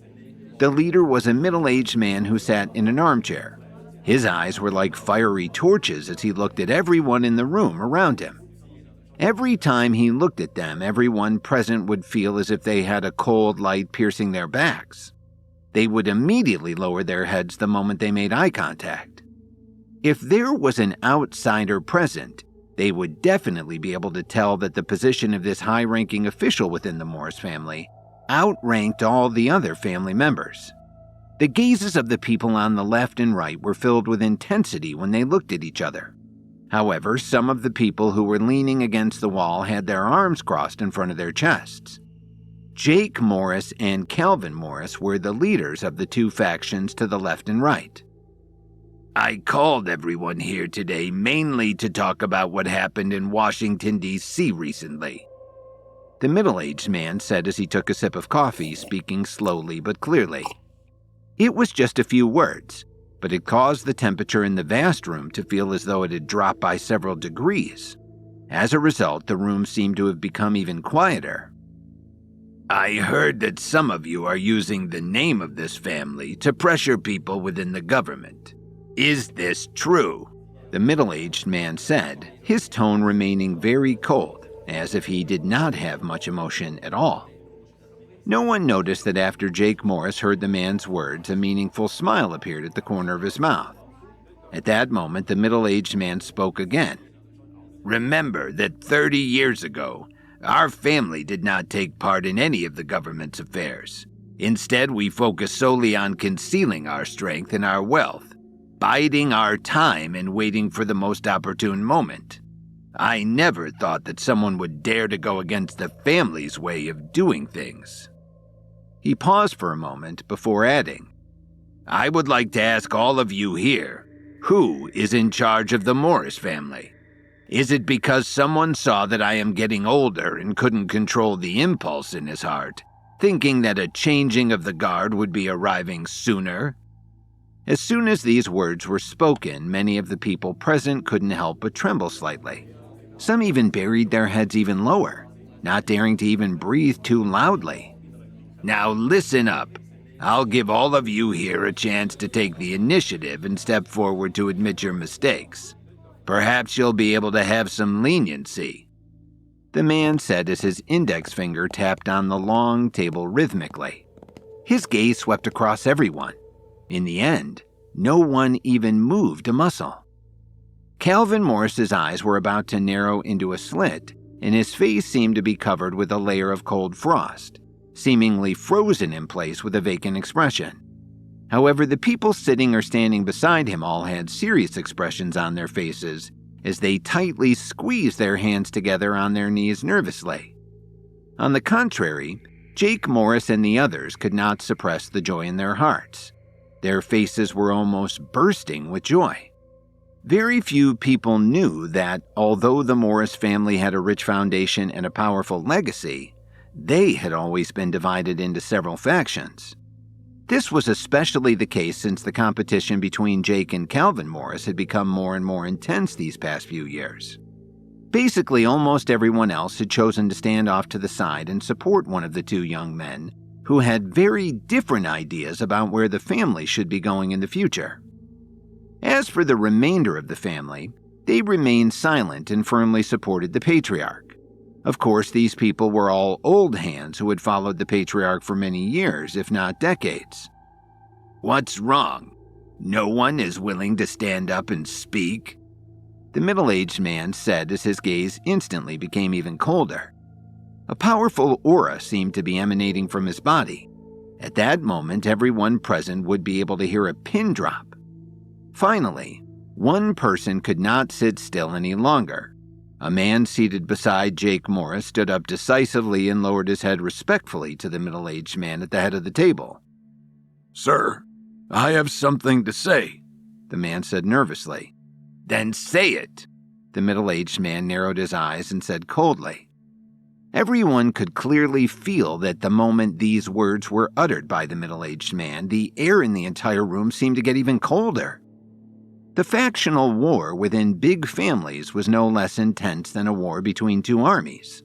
The leader was a middle-aged man who sat in an armchair. His eyes were like fiery torches as he looked at everyone in the room around him. Every time he looked at them, everyone present would feel as if they had a cold light piercing their backs. They would immediately lower their heads the moment they made eye contact. If there was an outsider present, they would definitely be able to tell that the position of this high-ranking official within the Morris family outranked all the other family members. The gazes of the people on the left and right were filled with intensity when they looked at each other. However, some of the people who were leaning against the wall had their arms crossed in front of their chests. Jake Morris and Calvin Morris were the leaders of the two factions to the left and right. "I called everyone here today mainly to talk about what happened in Washington, D.C. recently," the middle-aged man said as he took a sip of coffee, speaking slowly but clearly. It was just a few words, but it caused the temperature in the vast room to feel as though it had dropped by several degrees. As a result, the room seemed to have become even quieter. "I heard that some of you are using the name of this family to pressure people within the government. Is this true?" the middle-aged man said, his tone remaining very cold. as if he did not have much emotion at all. No one noticed that after Jake Morris heard the man's words, a meaningful smile appeared at the corner of his mouth. At that moment, the middle-aged man spoke again. "Remember that 30 years ago, our family did not take part in any of the government's affairs. Instead, we focused solely on concealing our strength and our wealth, biding our time and waiting for the most opportune moment. I never thought that someone would dare to go against the family's way of doing things." He paused for a moment before adding, "I would like to ask all of you here, who is in charge of the Morris family? Is it because someone saw that I am getting older and couldn't control the impulse in his heart, thinking that a changing of the guard would be arriving sooner?" As soon as these words were spoken, many of the people present couldn't help but tremble slightly. Some even buried their heads even lower, not daring to even breathe too loudly. "Now listen up. I'll give all of you here a chance to take the initiative and step forward to admit your mistakes. Perhaps you'll be able to have some leniency," the man said as his index finger tapped on the long table rhythmically. His gaze swept across everyone. In the end, no one even moved a muscle. Calvin Morris's eyes were about to narrow into a slit, and his face seemed to be covered with a layer of cold frost, seemingly frozen in place with a vacant expression. However, the people sitting or standing beside him all had serious expressions on their faces as they tightly squeezed their hands together on their knees nervously. On the contrary, Jake Morris and the others could not suppress the joy in their hearts. Their faces were almost bursting with joy. Very few people knew that, although the Morris family had a rich foundation and a powerful legacy, they had always been divided into several factions. This was especially the case since the competition between Jake and Calvin Morris had become more and more intense these past few years. Basically, almost everyone else had chosen to stand off to the side and support one of the two young men who had very different ideas about where the family should be going in the future. As for the remainder of the family, they remained silent and firmly supported the patriarch. Of course, these people were all old hands who had followed the patriarch for many years, if not decades. "What's wrong? No one is willing to stand up and speak?" the middle-aged man said as his gaze instantly became even colder. A powerful aura seemed to be emanating from his body. At that moment, everyone present would be able to hear a pin drop. Finally, one person could not sit still any longer. A man seated beside Jake Morris stood up decisively and lowered his head respectfully to the middle-aged man at the head of the table. "Sir, I have something to say," the man said nervously. "Then say it." The middle-aged man narrowed his eyes and said coldly. Everyone could clearly feel that the moment these words were uttered by the middle-aged man, the air in the entire room seemed to get even colder. The factional war within big families was no less intense than a war between two armies.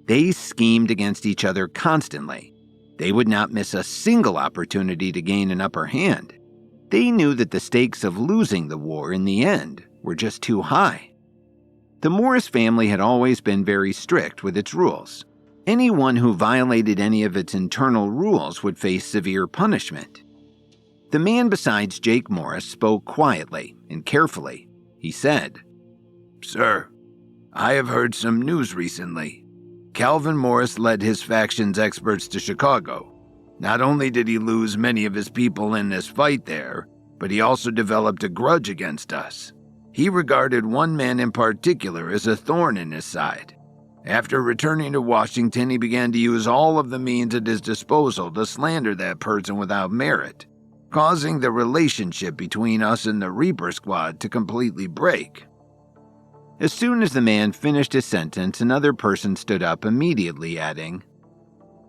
They schemed against each other constantly. They would not miss a single opportunity to gain an upper hand. They knew that the stakes of losing the war in the end were just too high. The Morris family had always been very strict with its rules. Anyone who violated any of its internal rules would face severe punishment. The man besides Jake Morris spoke quietly and carefully. He said, "Sir, I have heard some news recently. Calvin Morris led his faction's experts to Chicago. Not only did he lose many of his people in this fight there, but he also developed a grudge against us. He regarded one man in particular as a thorn in his side. After returning to Washington, he began to use all of the means at his disposal to slander that person without merit, causing the relationship between us and the Reaper Squad to completely break." As soon as the man finished his sentence, another person stood up immediately, adding,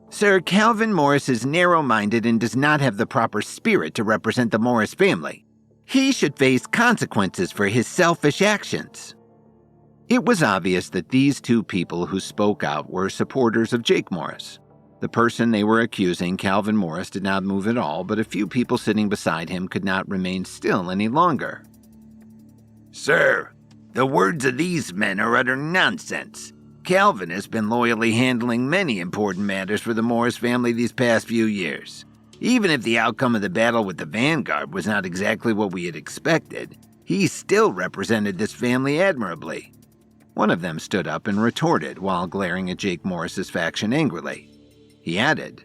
"Sir, Calvin Morris is narrow-minded and does not have the proper spirit to represent the Morris family. He should face consequences for his selfish actions." It was obvious that these two people who spoke out were supporters of Jake Morris. The person they were accusing, Calvin Morris, did not move at all, but a few people sitting beside him could not remain still any longer. "Sir, the words of these men are utter nonsense. Calvin has been loyally handling many important matters for the Morris family these past few years. Even if the outcome of the battle with the Vanguard was not exactly what we had expected, he still represented this family admirably. One of them stood up and retorted while glaring at Jake Morris's faction angrily. He added,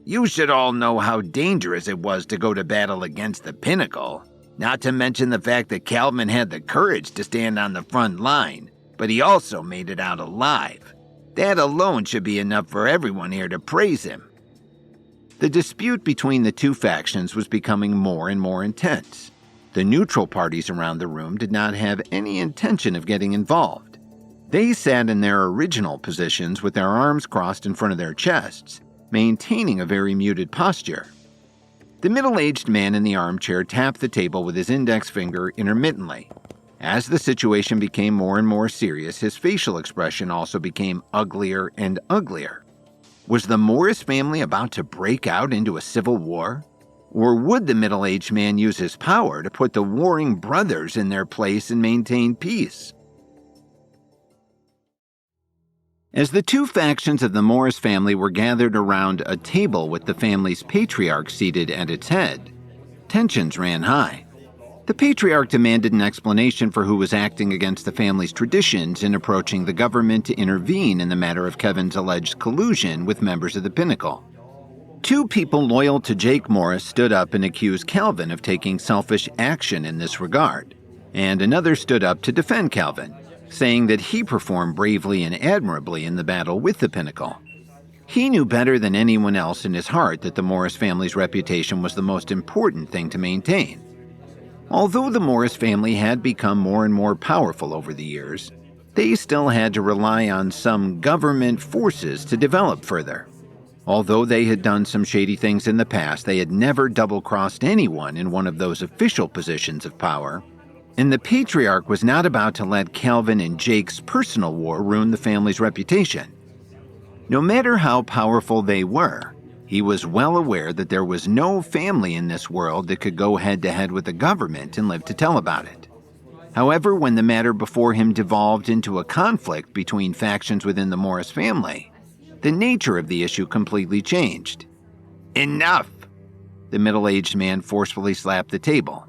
"You should all know how dangerous it was to go to battle against the Pinnacle, not to mention the fact that Calvin had the courage to stand on the front line, but he also made it out alive. That alone should be enough for everyone here to praise him." The dispute between the two factions was becoming more and more intense. The neutral parties around the room did not have any intention of getting involved. They sat in their original positions with their arms crossed in front of their chests, maintaining a very muted posture. The middle-aged man in the armchair tapped the table with his index finger intermittently. As the situation became more and more serious, his facial expression also became uglier and uglier. Was the Morris family about to break out into a civil war? Or would the middle-aged man use his power to put the warring brothers in their place and maintain peace? As the two factions of the Morris family were gathered around a table with the family's patriarch seated at its head, tensions ran high. The patriarch demanded an explanation for who was acting against the family's traditions in approaching the government to intervene in the matter of Kevin's alleged collusion with members of the Pinnacle. Two people loyal to Jake Morris stood up and accused Calvin of taking selfish action in this regard, and another stood up to defend Calvin, saying that he performed bravely and admirably in the battle with the Pinnacle. He knew better than anyone else in his heart that the Morris family's reputation was the most important thing to maintain. Although the Morris family had become more and more powerful over the years, they still had to rely on some government forces to develop further. Although they had done some shady things in the past, they had never double-crossed anyone in one of those official positions of power, and the patriarch was not about to let Calvin and Jake's personal war ruin the family's reputation. No matter how powerful they were, he was well aware that there was no family in this world that could go head-to-head with the government and live to tell about it. However, when the matter before him devolved into a conflict between factions within the Morris family, the nature of the issue completely changed. "Enough!" The middle-aged man forcefully slapped the table.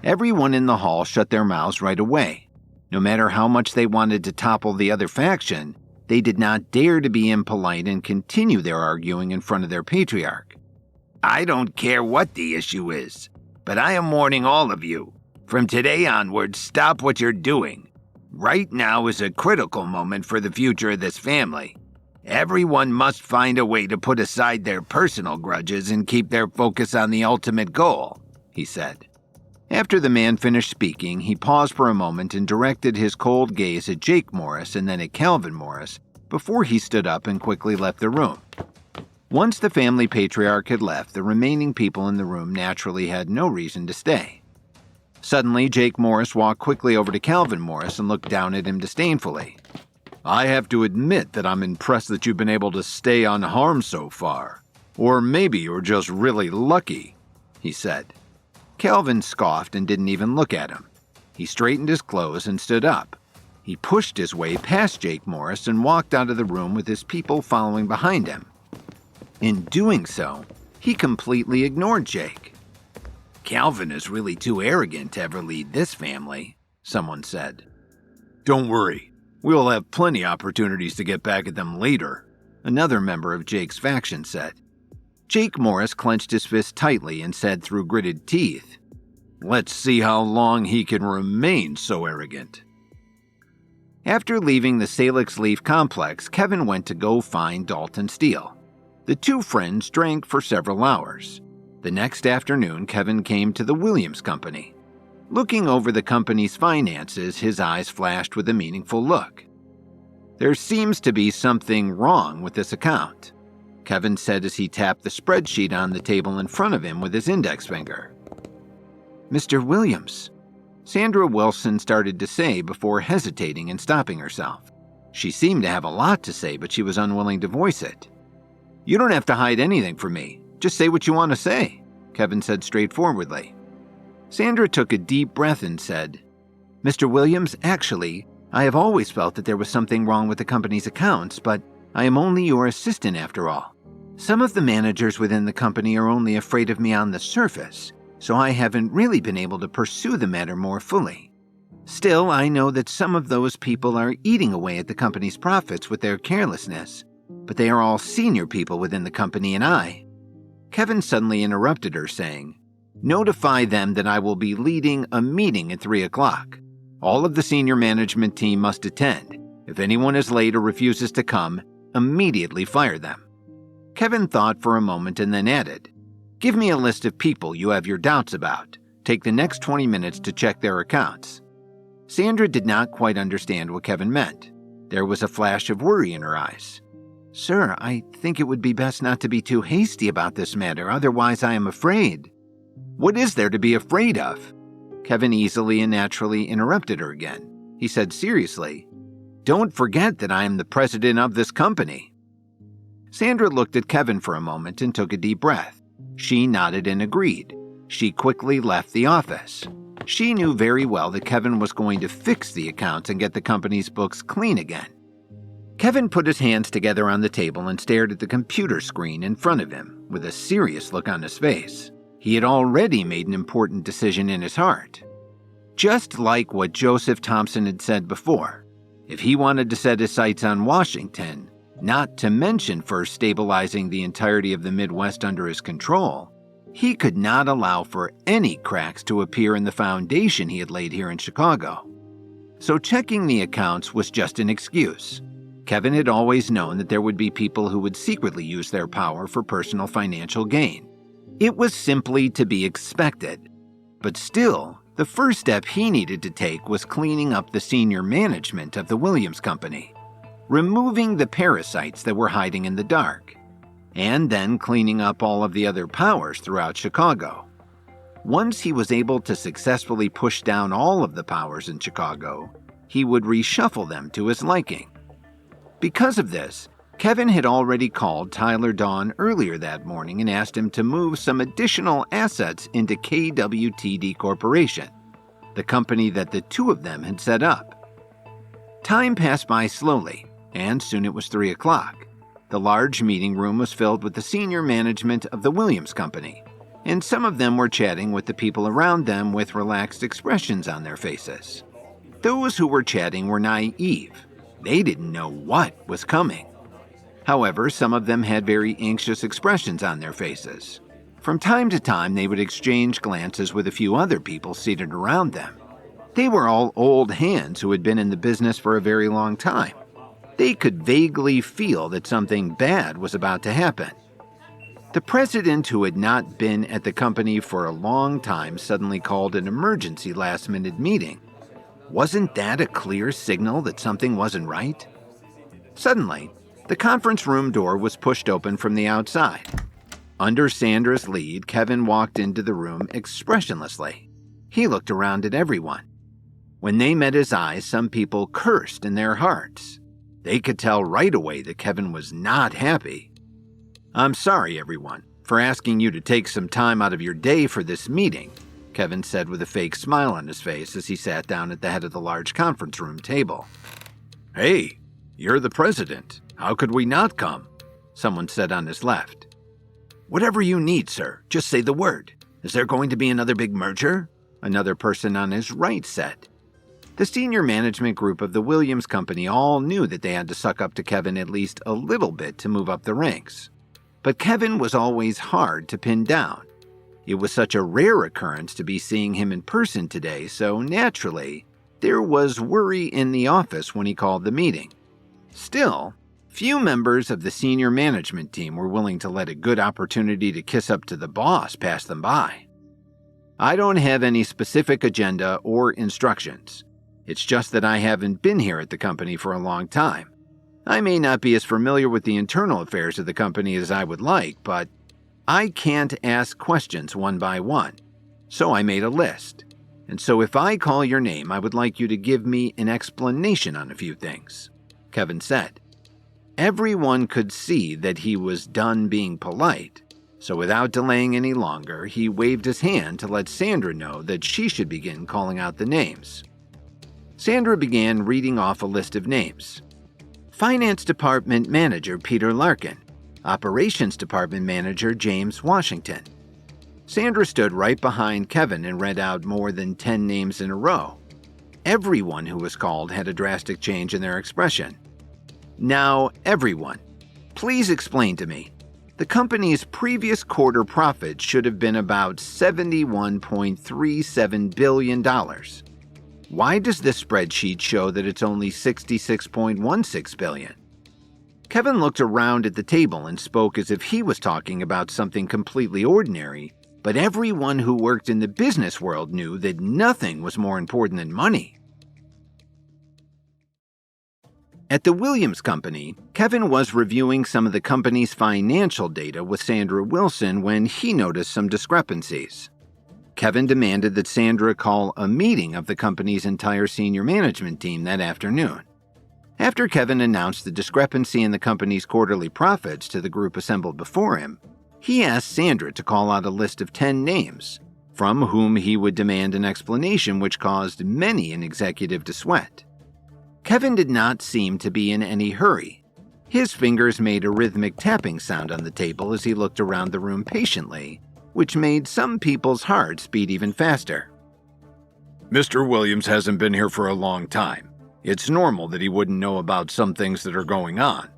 Everyone in the hall shut their mouths right away. No matter how much they wanted to topple the other faction, they did not dare to be impolite and continue their arguing in front of their patriarch. "I don't care what the issue is, but I am warning all of you. From today onward, stop what you're doing. Right now is a critical moment for the future of this family. Everyone must find a way to put aside their personal grudges and keep their focus on the ultimate goal," he said. After the man finished speaking, he paused for a moment and directed his cold gaze at Jake Morris and then at Calvin Morris before he stood up and quickly left the room. Once the family patriarch had left, the remaining people in the room naturally had no reason to stay. Suddenly, Jake Morris walked quickly over to Calvin Morris and looked down at him disdainfully. "I have to admit that I'm impressed that you've been able to stay unharmed so far. Or maybe you're just really lucky," he said. Calvin scoffed and didn't even look at him. He straightened his clothes and stood up. He pushed his way past Jake Morris and walked out of the room with his people following behind him. In doing so, he completely ignored Jake. "Calvin is really too arrogant to ever lead this family," someone said. "Don't worry, we'll have plenty opportunities to get back at them later," another member of Jake's faction said. Jake Morris clenched his fist tightly and said through gritted teeth, "Let's see how long he can remain so arrogant." After leaving the Salix Leaf complex, Kevin went to go find Dalton Steele. The two friends drank for several hours. The next afternoon, Kevin came to the Williams Company. Looking over the company's finances, his eyes flashed with a meaningful look. "There seems to be something wrong with this account," Kevin said as he tapped the spreadsheet on the table in front of him with his index finger. "Mr. Williams," Sandra Wilson started to say before hesitating and stopping herself. She seemed to have a lot to say, but she was unwilling to voice it. "You don't have to hide anything from me. Just say what you want to say," Kevin said straightforwardly. Sandra took a deep breath and said, "Mr. Williams, actually, I have always felt that there was something wrong with the company's accounts, but I am only your assistant after all. Some of the managers within the company are only afraid of me on the surface, so I haven't really been able to pursue the matter more fully. Still, I know that some of those people are eating away at the company's profits with their carelessness, but they are all senior people within the company and I. Kevin suddenly interrupted her, saying, "Notify them that I will be leading a meeting at 3 o'clock. All of the senior management team must attend. If anyone is late or refuses to come, immediately fire them." Kevin thought for a moment and then added, "Give me a list of people you have your doubts about. Take the next 20 minutes to check their accounts." Sandra did not quite understand what Kevin meant. There was a flash of worry in her eyes. "Sir, I think it would be best not to be too hasty about this matter, otherwise I am afraid." "What is there to be afraid of?" Kevin easily and naturally interrupted her again. He said seriously, "Don't forget that I am the president of this company." Sandra looked at Kevin for a moment and took a deep breath. She nodded and agreed. She quickly left the office. She knew very well that Kevin was going to fix the accounts and get the company's books clean again. Kevin put his hands together on the table and stared at the computer screen in front of him with a serious look on his face. He had already made an important decision in his heart. Just like what Joseph Thompson had said before, if he wanted to set his sights on Washington, not to mention first stabilizing the entirety of the Midwest under his control, he could not allow for any cracks to appear in the foundation he had laid here in Chicago. So checking the accounts was just an excuse. Kevin had always known that there would be people who would secretly use their power for personal financial gain. It was simply to be expected. But still, the first step he needed to take was cleaning up the senior management of the Williams Company, removing the parasites that were hiding in the dark, and then cleaning up all of the other powers throughout Chicago. Once he was able to successfully push down all of the powers in Chicago, he would reshuffle them to his liking. Because of this, Kevin had already called Tyler Dawn earlier that morning and asked him to move some additional assets into KWTD Corporation, the company that the two of them had set up. Time passed by slowly, and soon it was 3 o'clock. The large meeting room was filled with the senior management of the Williams Company, and some of them were chatting with the people around them with relaxed expressions on their faces. Those who were chatting were naive. They didn't know what was coming. However, some of them had very anxious expressions on their faces. From time to time, they would exchange glances with a few other people seated around them. They were all old hands who had been in the business for a very long time. They could vaguely feel that something bad was about to happen. The president, who had not been at the company for a long time, suddenly called an emergency last-minute meeting. Wasn't that a clear signal that something wasn't right? Suddenly, the conference room door was pushed open from the outside. Under Sandra's lead, Kevin walked into the room expressionlessly. He looked around at everyone. When they met his eyes, some people cursed in their hearts. They could tell right away that Kevin was not happy. "I'm sorry, everyone, for asking you to take some time out of your day for this meeting," Kevin said with a fake smile on his face as he sat down at the head of the large conference room table. "Hey, you're the president. How could we not come?" someone said on his left. "Whatever you need, sir. Just say the word. Is there going to be another big merger?" another person on his right said. The senior management group of the Williams Company all knew that they had to suck up to Kevin at least a little bit to move up the ranks. But Kevin was always hard to pin down. It was such a rare occurrence to be seeing him in person today, so naturally, there was worry in the office when he called the meeting. Still, few members of the senior management team were willing to let a good opportunity to kiss up to the boss pass them by. "I don't have any specific agenda or instructions. It's just that I haven't been here at the company for a long time. I may not be as familiar with the internal affairs of the company as I would like, but I can't ask questions one by one. So I made a list. And so if I call your name, I would like you to give me an explanation on a few things," Kevin said. Everyone could see that he was done being polite, so without delaying any longer, he waved his hand to let Sandra know that she should begin calling out the names. Sandra began reading off a list of names. Finance Department Manager Peter Larkin, Operations Department Manager James Washington. Sandra stood right behind Kevin and read out more than 10 names in a row. Everyone who was called had a drastic change in their expression. Now, everyone, please explain to me. The company's previous quarter profit should have been about $71.37 billion. Why does this spreadsheet show that it's only $66.16 billion? Kevin looked around at the table and spoke as if he was talking about something completely ordinary, but everyone who worked in the business world knew that nothing was more important than money. At the Williams Company, Kevin was reviewing some of the company's financial data with Sandra Wilson when he noticed some discrepancies. Kevin demanded that Sandra call a meeting of the company's entire senior management team that afternoon. After Kevin announced the discrepancy in the company's quarterly profits to the group assembled before him, he asked Sandra to call out a list of 10 names, from whom he would demand an explanation, which caused many an executive to sweat. Kevin did not seem to be in any hurry. His fingers made a rhythmic tapping sound on the table as he looked around the room patiently, which made some people's hearts beat even faster. Mr. Williams hasn't been here for a long time. It's normal that he wouldn't know about some things that are going on.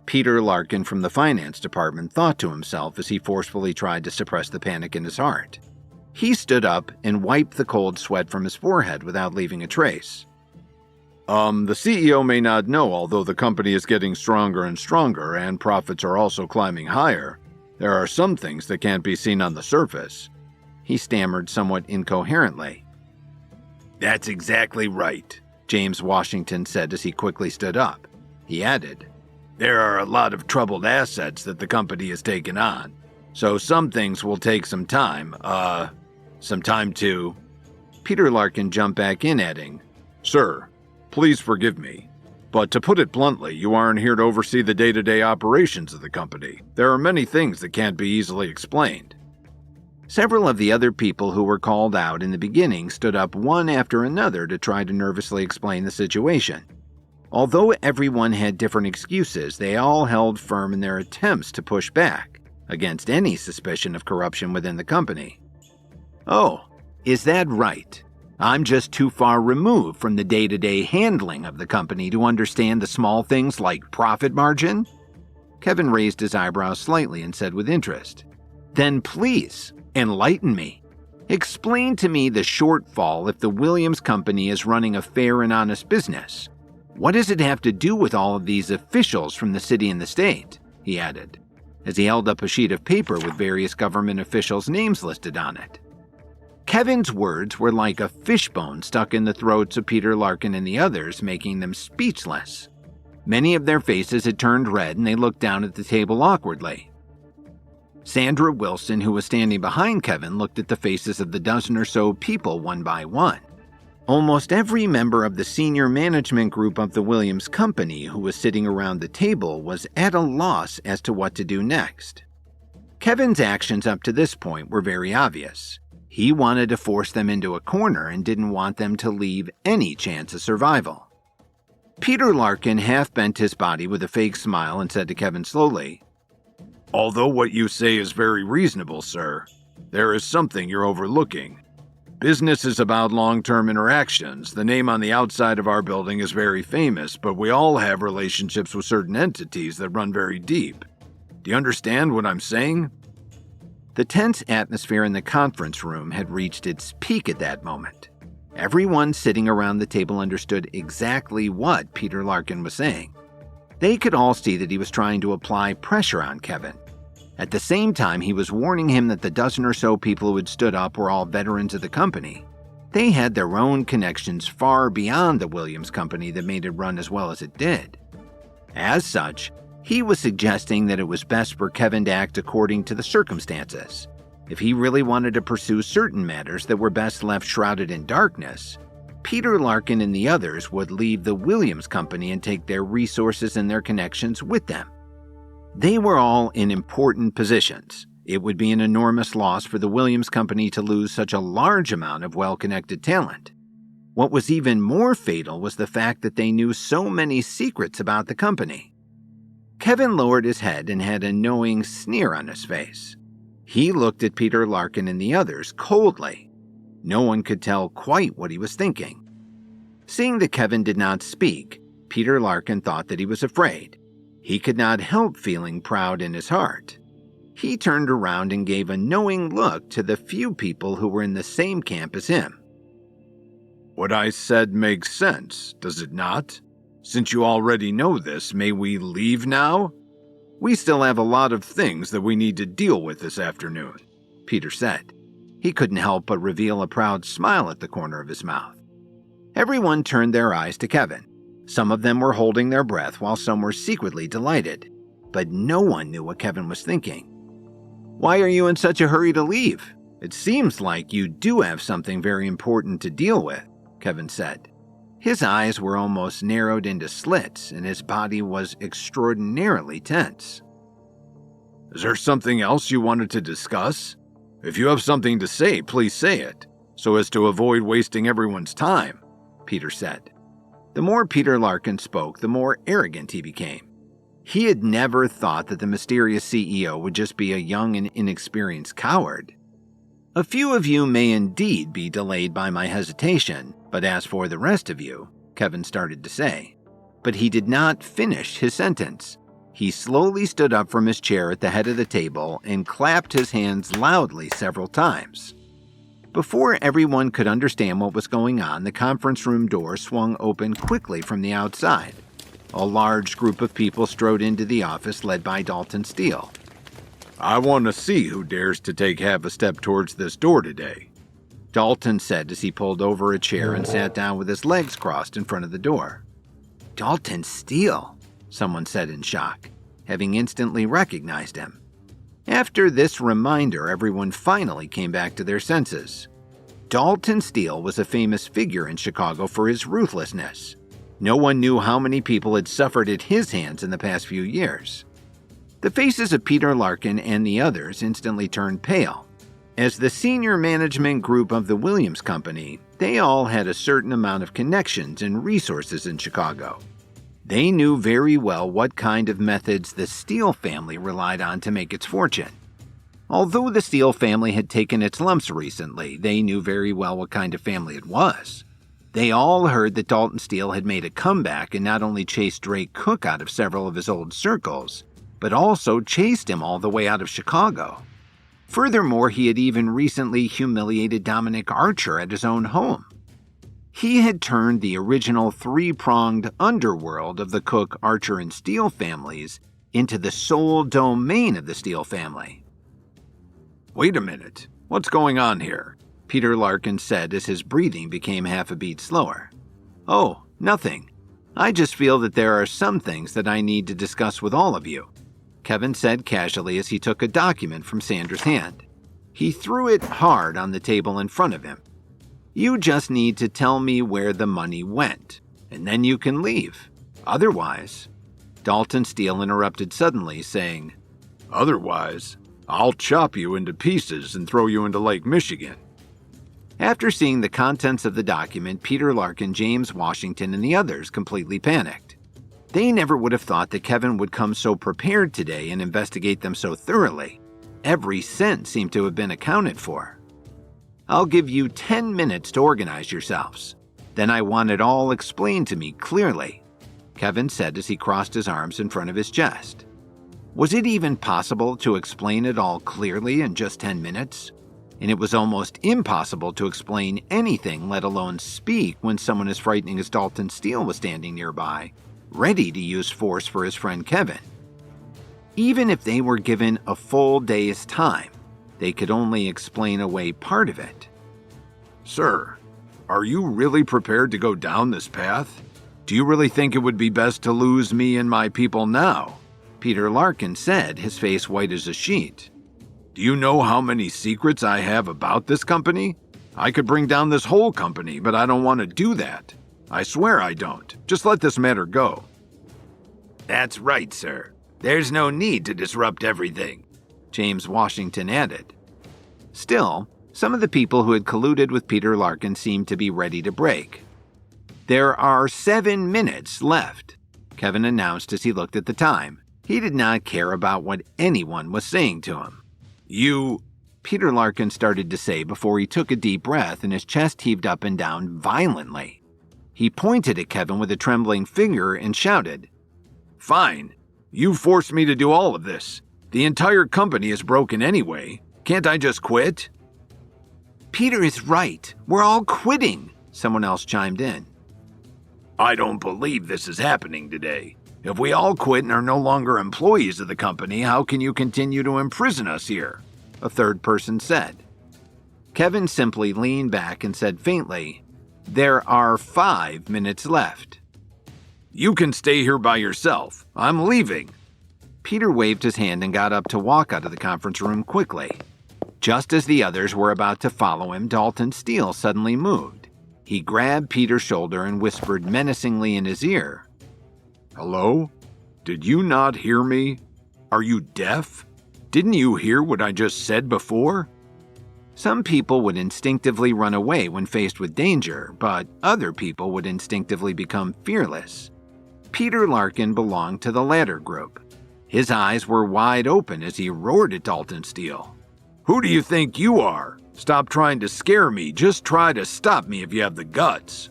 Peter Larkin from the finance department thought to himself as he forcefully tried to suppress the panic in his heart. He stood up and wiped the cold sweat from his forehead without leaving a trace. The CEO may not know, although the company is getting stronger and stronger and profits are also climbing higher, there are some things that can't be seen on the surface. He stammered somewhat incoherently. That's exactly right, James Washington said as he quickly stood up. He added, there are a lot of troubled assets that the company has taken on, so some things will take some time to... Peter Larkin jumped back in, adding, Sir, please forgive me, but to put it bluntly, you aren't here to oversee the day-to-day operations of the company. There are many things that can't be easily explained. Several of the other people who were called out in the beginning stood up one after another to try to nervously explain the situation. Although everyone had different excuses, they all held firm in their attempts to push back against any suspicion of corruption within the company. Oh, is that right? I'm just too far removed from the day-to-day handling of the company to understand the small things like profit margin? Kevin raised his eyebrows slightly and said with interest, Then please, enlighten me. Explain to me the shortfall if the Williams Company is running a fair and honest business. What does it have to do with all of these officials from the city and the state? He added, as he held up a sheet of paper with various government officials' names listed on it. Kevin's words were like a fishbone stuck in the throats of Peter Larkin and the others, making them speechless. Many of their faces had turned red and they looked down at the table awkwardly. Sandra Wilson, who was standing behind Kevin, looked at the faces of the dozen or so people one by one. Almost every member of the senior management group of the Williams Company who was sitting around the table was at a loss as to what to do next. Kevin's actions up to this point were very obvious. He wanted to force them into a corner and didn't want them to leave any chance of survival. Peter Larkin half bent his body with a fake smile and said to Kevin slowly, Although what you say is very reasonable, sir, there is something you're overlooking. Business is about long-term interactions. The name on the outside of our building is very famous, but we all have relationships with certain entities that run very deep. Do you understand what I'm saying? The tense atmosphere in the conference room had reached its peak at that moment. Everyone sitting around the table understood exactly what Peter Larkin was saying. They could all see that he was trying to apply pressure on Kevin. At the same time, he was warning him that the dozen or so people who had stood up were all veterans of the company. They had their own connections far beyond the Williams Company that made it run as well as it did. As such, he was suggesting that it was best for Kevin to act according to the circumstances. If he really wanted to pursue certain matters that were best left shrouded in darkness, Peter Larkin and the others would leave the Williams Company and take their resources and their connections with them. They were all in important positions. It would be an enormous loss for the Williams Company to lose such a large amount of well-connected talent. What was even more fatal was the fact that they knew so many secrets about the company. Kevin lowered his head and had a knowing sneer on his face. He looked at Peter Larkin and the others coldly. No one could tell quite what he was thinking. Seeing that Kevin did not speak, Peter Larkin thought that he was afraid. He could not help feeling proud in his heart. He turned around and gave a knowing look to the few people who were in the same camp as him. What I said makes sense, does it not? Since you already know this, may we leave now? We still have a lot of things that we need to deal with this afternoon, Peter said. He couldn't help but reveal a proud smile at the corner of his mouth. Everyone turned their eyes to Kevin. Some of them were holding their breath while some were secretly delighted. But no one knew what Kevin was thinking. Why are you in such a hurry to leave? It seems like you do have something very important to deal with, Kevin said. His eyes were almost narrowed into slits and his body was extraordinarily tense. Is there something else you wanted to discuss? If you have something to say, please say it, so as to avoid wasting everyone's time, Peter said. The more Peter Larkin spoke, the more arrogant he became. He had never thought that the mysterious CEO would just be a young and inexperienced coward. A few of you may indeed be delayed by my hesitation, but as for the rest of you, Kevin started to say. But he did not finish his sentence. He slowly stood up from his chair at the head of the table and clapped his hands loudly several times. Before everyone could understand what was going on, the conference room door swung open quickly from the outside. A large group of people strode into the office led by Dalton Steele. I want to see who dares to take half a step towards this door today, Dalton said as he pulled over a chair and sat down with his legs crossed in front of the door. Dalton Steele, someone said in shock, having instantly recognized him. After this reminder, everyone finally came back to their senses. Dalton Steele was a famous figure in Chicago for his ruthlessness. No one knew how many people had suffered at his hands in the past few years. The faces of Peter Larkin and the others instantly turned pale. As the senior management group of the Williams Company, they all had a certain amount of connections and resources in Chicago. They knew very well what kind of methods the Steele family relied on to make its fortune. Although the Steele family had taken its lumps recently, they knew very well what kind of family it was. They all heard that Dalton Steele had made a comeback and not only chased Drake Cook out of several of his old circles, but also chased him all the way out of Chicago. Furthermore, he had even recently humiliated Dominic Archer at his own home. He had turned the original three-pronged underworld of the Cook, Archer, and Steele families into the sole domain of the Steele family. Wait a minute, what's going on here? Peter Larkin said as his breathing became half a beat slower. Oh, nothing. I just feel that there are some things that I need to discuss with all of you, Kevin said casually as he took a document from Sanders' hand. He threw it hard on the table in front of him. You just need to tell me where the money went, and then you can leave. Otherwise, Dalton Steele interrupted suddenly, saying, Otherwise, I'll chop you into pieces and throw you into Lake Michigan. After seeing the contents of the document, Peter Larkin, James Washington, and the others completely panicked. They never would have thought that Kevin would come so prepared today and investigate them so thoroughly. Every cent seemed to have been accounted for. I'll give you 10 minutes to organize yourselves. Then I want it all explained to me clearly, Kevin said as he crossed his arms in front of his chest. Was it even possible to explain it all clearly in just 10 minutes? And it was almost impossible to explain anything, let alone speak, when someone as frightening as Dalton Steele was standing nearby, ready to use force for his friend Kevin. Even if they were given a full day's time, they could only explain away part of it. Sir, are you really prepared to go down this path? Do you really think it would be best to lose me and my people now? Peter Larkin said, his face white as a sheet. Do you know how many secrets I have about this company? I could bring down this whole company, but I don't want to do that. I swear I don't. Just let this matter go. That's right, sir. There's no need to disrupt everything, James Washington added. Still, some of the people who had colluded with Peter Larkin seemed to be ready to break. There are 7 minutes left, Kevin announced as he looked at the time. He did not care about what anyone was saying to him. Peter Larkin started to say before he took a deep breath and his chest heaved up and down violently. He pointed at Kevin with a trembling finger and shouted, "Fine. You forced me to do all of this. The entire company is broken anyway. Can't I just quit?" Peter is right. We're all quitting, someone else chimed in. "I don't believe this is happening today. If we all quit and are no longer employees of the company, how can you continue to imprison us here?" a third person said. Kevin simply leaned back and said faintly, "There are 5 minutes left." "You can stay here by yourself. I'm leaving." Peter waved his hand and got up to walk out of the conference room quickly. Just as the others were about to follow him, Dalton Steele suddenly moved. He grabbed Peter's shoulder and whispered menacingly in his ear, "Hello? Did you not hear me? Are you deaf? Didn't you hear what I just said before?" Some people would instinctively run away when faced with danger, but other people would instinctively become fearless. Peter Larkin belonged to the latter group. His eyes were wide open as he roared at Dalton Steele. "Who do you think you are? Stop trying to scare me. Just try to stop me if you have the guts."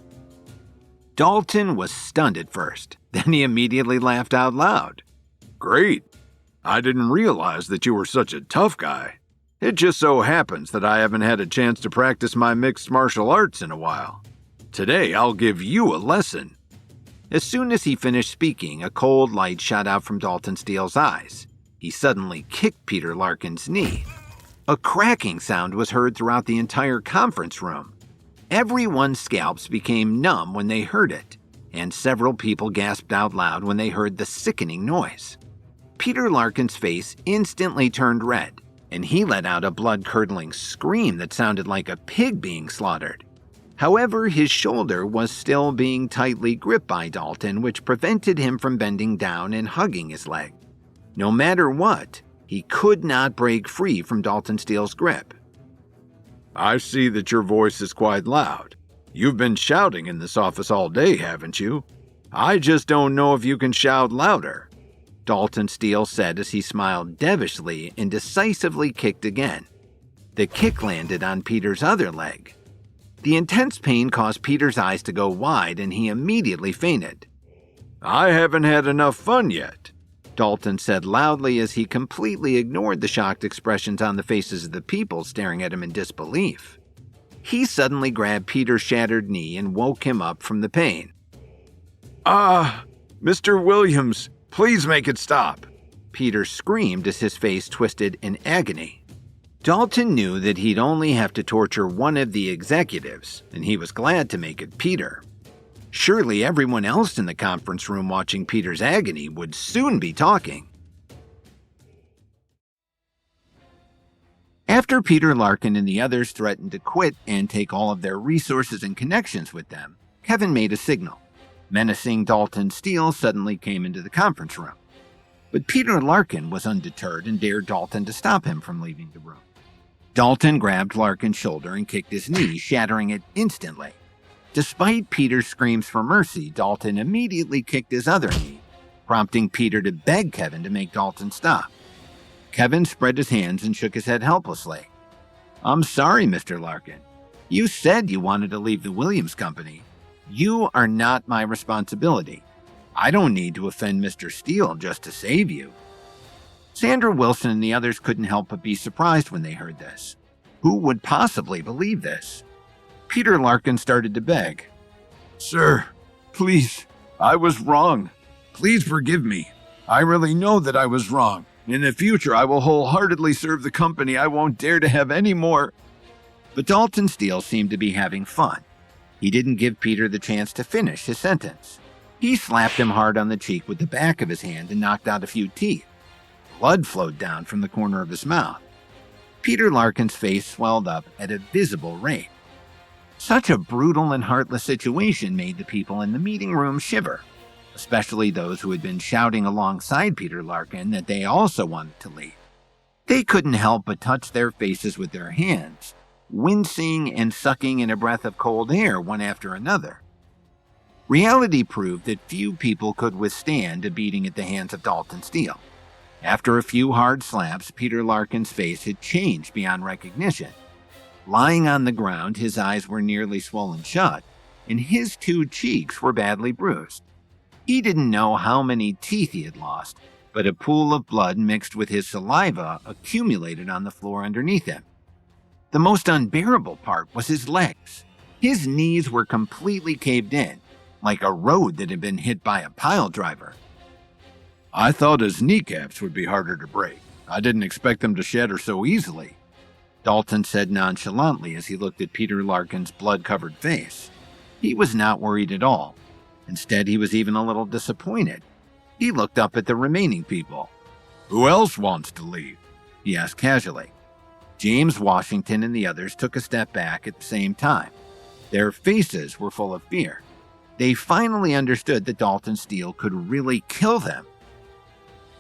Dalton was stunned at first. Then he immediately laughed out loud. "Great. I didn't realize that you were such a tough guy. It just so happens that I haven't had a chance to practice my mixed martial arts in a while. Today I'll give you a lesson." As soon as he finished speaking, a cold light shot out from Dalton Steele's eyes. He suddenly kicked Peter Larkin's knee. A cracking sound was heard throughout the entire conference room. Everyone's scalps became numb when they heard it, and several people gasped out loud when they heard the sickening noise. Peter Larkin's face instantly turned red, and he let out a blood-curdling scream that sounded like a pig being slaughtered. However, his shoulder was still being tightly gripped by Dalton, which prevented him from bending down and hugging his leg. No matter what, he could not break free from Dalton Steele's grip. "I see that your voice is quite loud. You've been shouting in this office all day, haven't you? I just don't know if you can shout louder," Dalton Steele said as he smiled devilishly and decisively kicked again. The kick landed on Peter's other leg. The intense pain caused Peter's eyes to go wide and he immediately fainted. "I haven't had enough fun yet," Dalton said loudly as he completely ignored the shocked expressions on the faces of the people staring at him in disbelief. He suddenly grabbed Peter's shattered knee and woke him up from the pain. Mr. Williams, please make it stop," Peter screamed as his face twisted in agony. Dalton knew that he'd only have to torture one of the executives, and he was glad to make it Peter. Surely everyone else in the conference room watching Peter's agony would soon be talking. After Peter Larkin and the others threatened to quit and take all of their resources and connections with them, Kevin made a signal. Menacing Dalton Steele suddenly came into the conference room. But Peter Larkin was undeterred and dared Dalton to stop him from leaving the room. Dalton grabbed Larkin's shoulder and kicked his knee, shattering it instantly. Despite Peter's screams for mercy, Dalton immediately kicked his other knee, prompting Peter to beg Kevin to make Dalton stop. Kevin spread his hands and shook his head helplessly. "I'm sorry, Mr. Larkin. You said you wanted to leave the Williams Company. You are not my responsibility. I don't need to offend Mr. Steele just to save you." Sandra Wilson and the others couldn't help but be surprised when they heard this. Who would possibly believe this? Peter Larkin started to beg. "Sir, please, I was wrong. Please forgive me. I really know that I was wrong. In the future, I will wholeheartedly serve the company. I won't dare to have any more." But Dalton Steele seemed to be having fun. He didn't give Peter the chance to finish his sentence. He slapped him hard on the cheek with the back of his hand and knocked out a few teeth. Blood flowed down from the corner of his mouth. Peter Larkin's face swelled up at a visible rate. Such a brutal and heartless situation made the people in the meeting room shiver, especially those who had been shouting alongside Peter Larkin that they also wanted to leave. They couldn't help but touch their faces with their hands, wincing and sucking in a breath of cold air one after another. Reality proved that few people could withstand a beating at the hands of Dalton Steele. After a few hard slaps, Peter Larkin's face had changed beyond recognition. Lying on the ground, his eyes were nearly swollen shut, and his 2 cheeks were badly bruised. He didn't know how many teeth he had lost, but a pool of blood mixed with his saliva accumulated on the floor underneath him. The most unbearable part was his legs. His knees were completely caved in, like a road that had been hit by a pile driver. I thought his kneecaps would be harder to break. I didn't expect them to shatter so easily, Dalton said nonchalantly as he looked at Peter Larkin's blood-covered face. He was not worried at all. Instead, he was even a little disappointed. He looked up at the remaining people. Who else wants to leave? He asked casually. James Washington and the others took a step back at the same time. Their faces were full of fear. They finally understood that Dalton Steele could really kill them.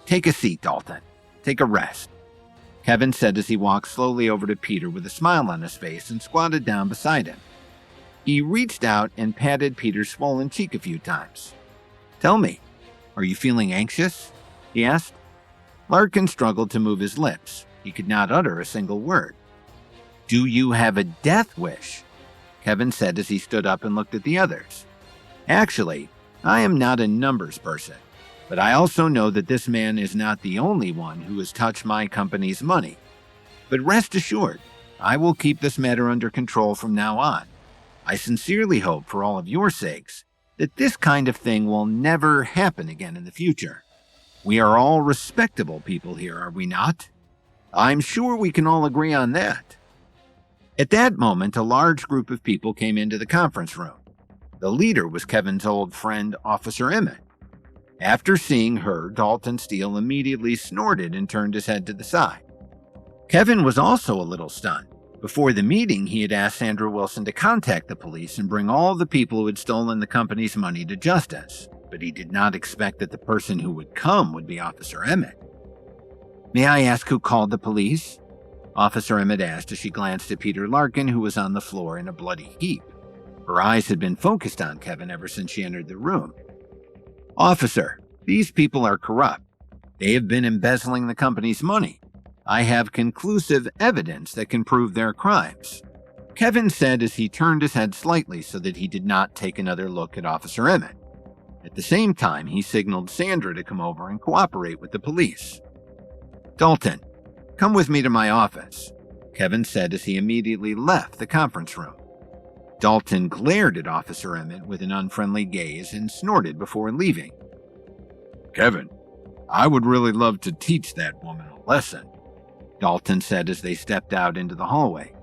"Take a seat, Dalton. Take a rest," Kevin said as he walked slowly over to Peter with a smile on his face and squatted down beside him. He reached out and patted Peter's swollen cheek a few times. "Tell me, are you feeling anxious?" he asked. Larkin struggled to move his lips. He could not utter a single word. "Do you have a death wish?" Kevin said as he stood up and looked at the others. "Actually, I am not a numbers person, but I also know that this man is not the only one who has touched my company's money. But rest assured, I will keep this matter under control from now on. I sincerely hope, for all of your sakes, that this kind of thing will never happen again in the future. We are all respectable people here, are we not? I'm sure we can all agree on that." At that moment, a large group of people came into the conference room. The leader was Kevin's old friend, Officer Emmett. After seeing her, Dalton Steele immediately snorted and turned his head to the side. Kevin was also a little stunned. Before the meeting, he had asked Sandra Wilson to contact the police and bring all the people who had stolen the company's money to justice, but he did not expect that the person who would come would be Officer Emmett. "May I ask who called the police?" Officer Emmett asked as she glanced at Peter Larkin, who was on the floor in a bloody heap. Her eyes had been focused on Kevin ever since she entered the room. "Officer, these people are corrupt. They have been embezzling the company's money. I have conclusive evidence that can prove their crimes," Kevin said as he turned his head slightly so that he did not take another look at Officer Emmett. At the same time, he signaled Sandra to come over and cooperate with the police. "Dalton, come with me to my office," Kevin said as he immediately left the conference room. Dalton glared at Officer Emmett with an unfriendly gaze and snorted before leaving. "Kevin, I would really love to teach that woman a lesson," Dalton said as they stepped out into the hallway.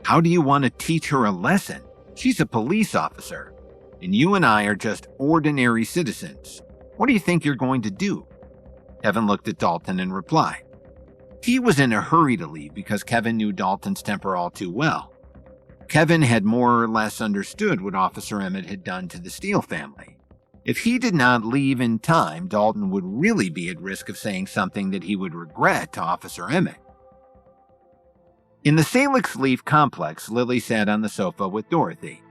"How do you want to teach her a lesson? She's a police officer, and you and I are just ordinary citizens. What do you think you're going to do?" Kevin looked at Dalton and replied. He was in a hurry to leave because Kevin knew Dalton's temper all too well. Kevin had more or less understood what Officer Emmett had done to the Steele family. If he did not leave in time, Dalton would really be at risk of saying something that he would regret to Officer Emmett. In the Salix Leaf complex, Lily sat on the sofa with Dorothy.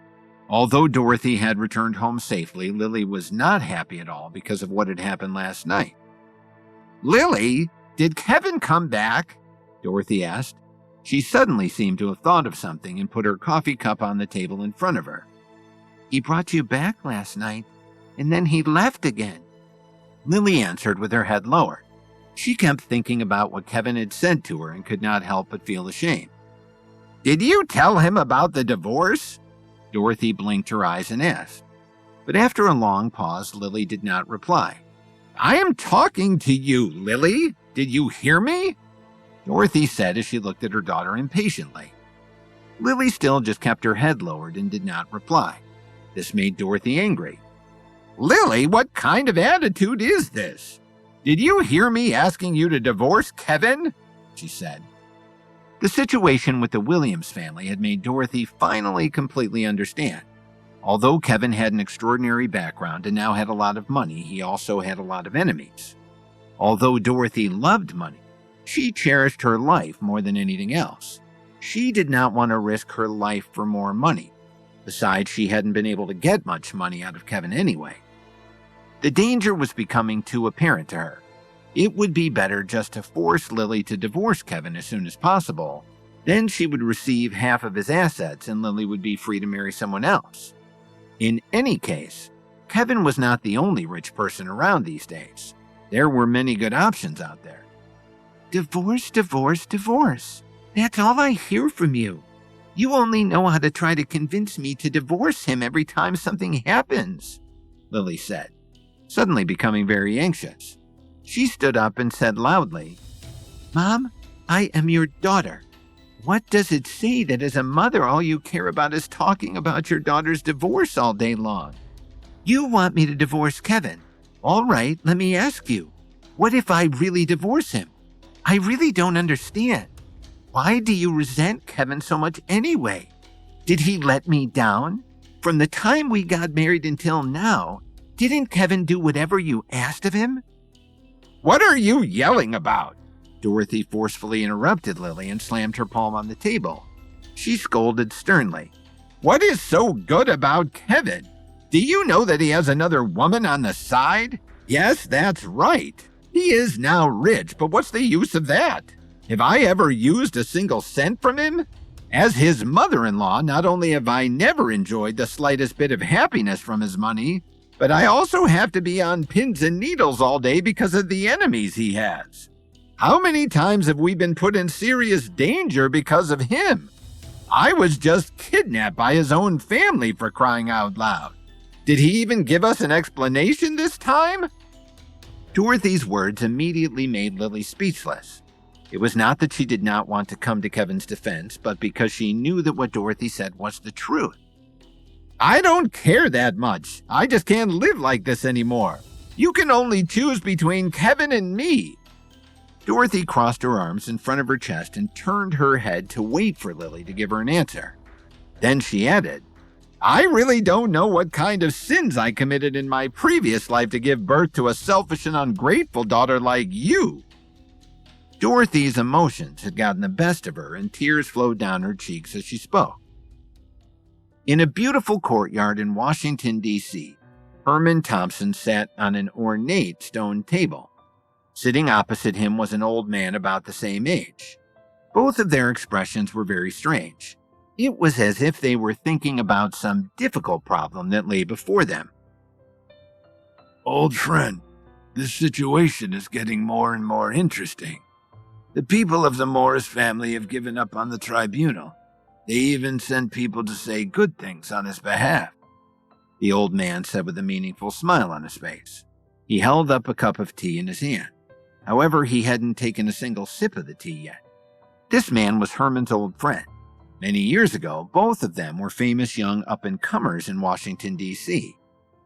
Although Dorothy had returned home safely, Lily was not happy at all because of what had happened last night. "Lily, did Kevin come back?" Dorothy asked. She suddenly seemed to have thought of something and put her coffee cup on the table in front of her. "He brought you back last night, and then he left again," Lily answered with her head lowered. She kept thinking about what Kevin had said to her and could not help but feel ashamed. "Did you tell him about the divorce?" Dorothy blinked her eyes and asked. But after a long pause, Lily did not reply. "I am talking to you, Lily. Did you hear me?" Dorothy said as she looked at her daughter impatiently. Lily still just kept her head lowered and did not reply. This made Dorothy angry. "Lily, what kind of attitude is this? Did you hear me asking you to divorce Kevin?" she said. The situation with the Williams family had made Dorothy finally completely understand. Although Kevin had an extraordinary background and now had a lot of money, he also had a lot of enemies. Although Dorothy loved money, she cherished her life more than anything else. She did not want to risk her life for more money. Besides, she hadn't been able to get much money out of Kevin anyway. The danger was becoming too apparent to her. It would be better just to force Lily to divorce Kevin as soon as possible. Then she would receive half of his assets and Lily would be free to marry someone else. In any case, Kevin was not the only rich person around these days. There were many good options out there. Divorce, divorce, divorce. That's all I hear from you. You only know how to try to convince me to divorce him every time something happens, Lily said, suddenly becoming very anxious. She stood up and said loudly, Mom, I am your daughter. What does it say that as a mother all you care about is talking about your daughter's divorce all day long? You want me to divorce Kevin. All right, let me ask you. What if I really divorce him? I really don't understand. Why do you resent Kevin so much anyway? Did he let me down? From the time we got married until now, didn't Kevin do whatever you asked of him? What are you yelling about? Dorothy forcefully interrupted Lily and slammed her palm on the table. She scolded sternly. What is so good about Kevin? Do you know that he has another woman on the side? Yes, that's right. He is now rich, but what's the use of that? Have I ever used a single cent from him? As his mother-in-law, not only have I never enjoyed the slightest bit of happiness from his money, but I also have to be on pins and needles all day because of the enemies he has. How many times have we been put in serious danger because of him? I was just kidnapped by his own family, for crying out loud. Did he even give us an explanation this time? Dorothy's words immediately made Lily speechless. It was not that she did not want to come to Kevin's defense, but because she knew that what Dorothy said was the truth. I don't care that much. I just can't live like this anymore. You can only choose between Kevin and me. Dorothy crossed her arms in front of her chest and turned her head to wait for Lily to give her an answer. Then she added, I really don't know what kind of sins I committed in my previous life to give birth to a selfish and ungrateful daughter like you. Dorothy's emotions had gotten the best of her and tears flowed down her cheeks as she spoke. In a beautiful courtyard in Washington, D.C., Herman Thompson sat on an ornate stone table. Sitting opposite him was an old man about the same age. Both of their expressions were very strange. It was as if they were thinking about some difficult problem that lay before them. Old friend, this situation is getting more and more interesting. The people of the Morris family have given up on the tribunal. They even sent people to say good things on his behalf, the old man said with a meaningful smile on his face. He held up a cup of tea in his hand. However, he hadn't taken a single sip of the tea yet. This man was Herman's old friend. Many years ago, both of them were famous young up-and-comers in Washington, D.C.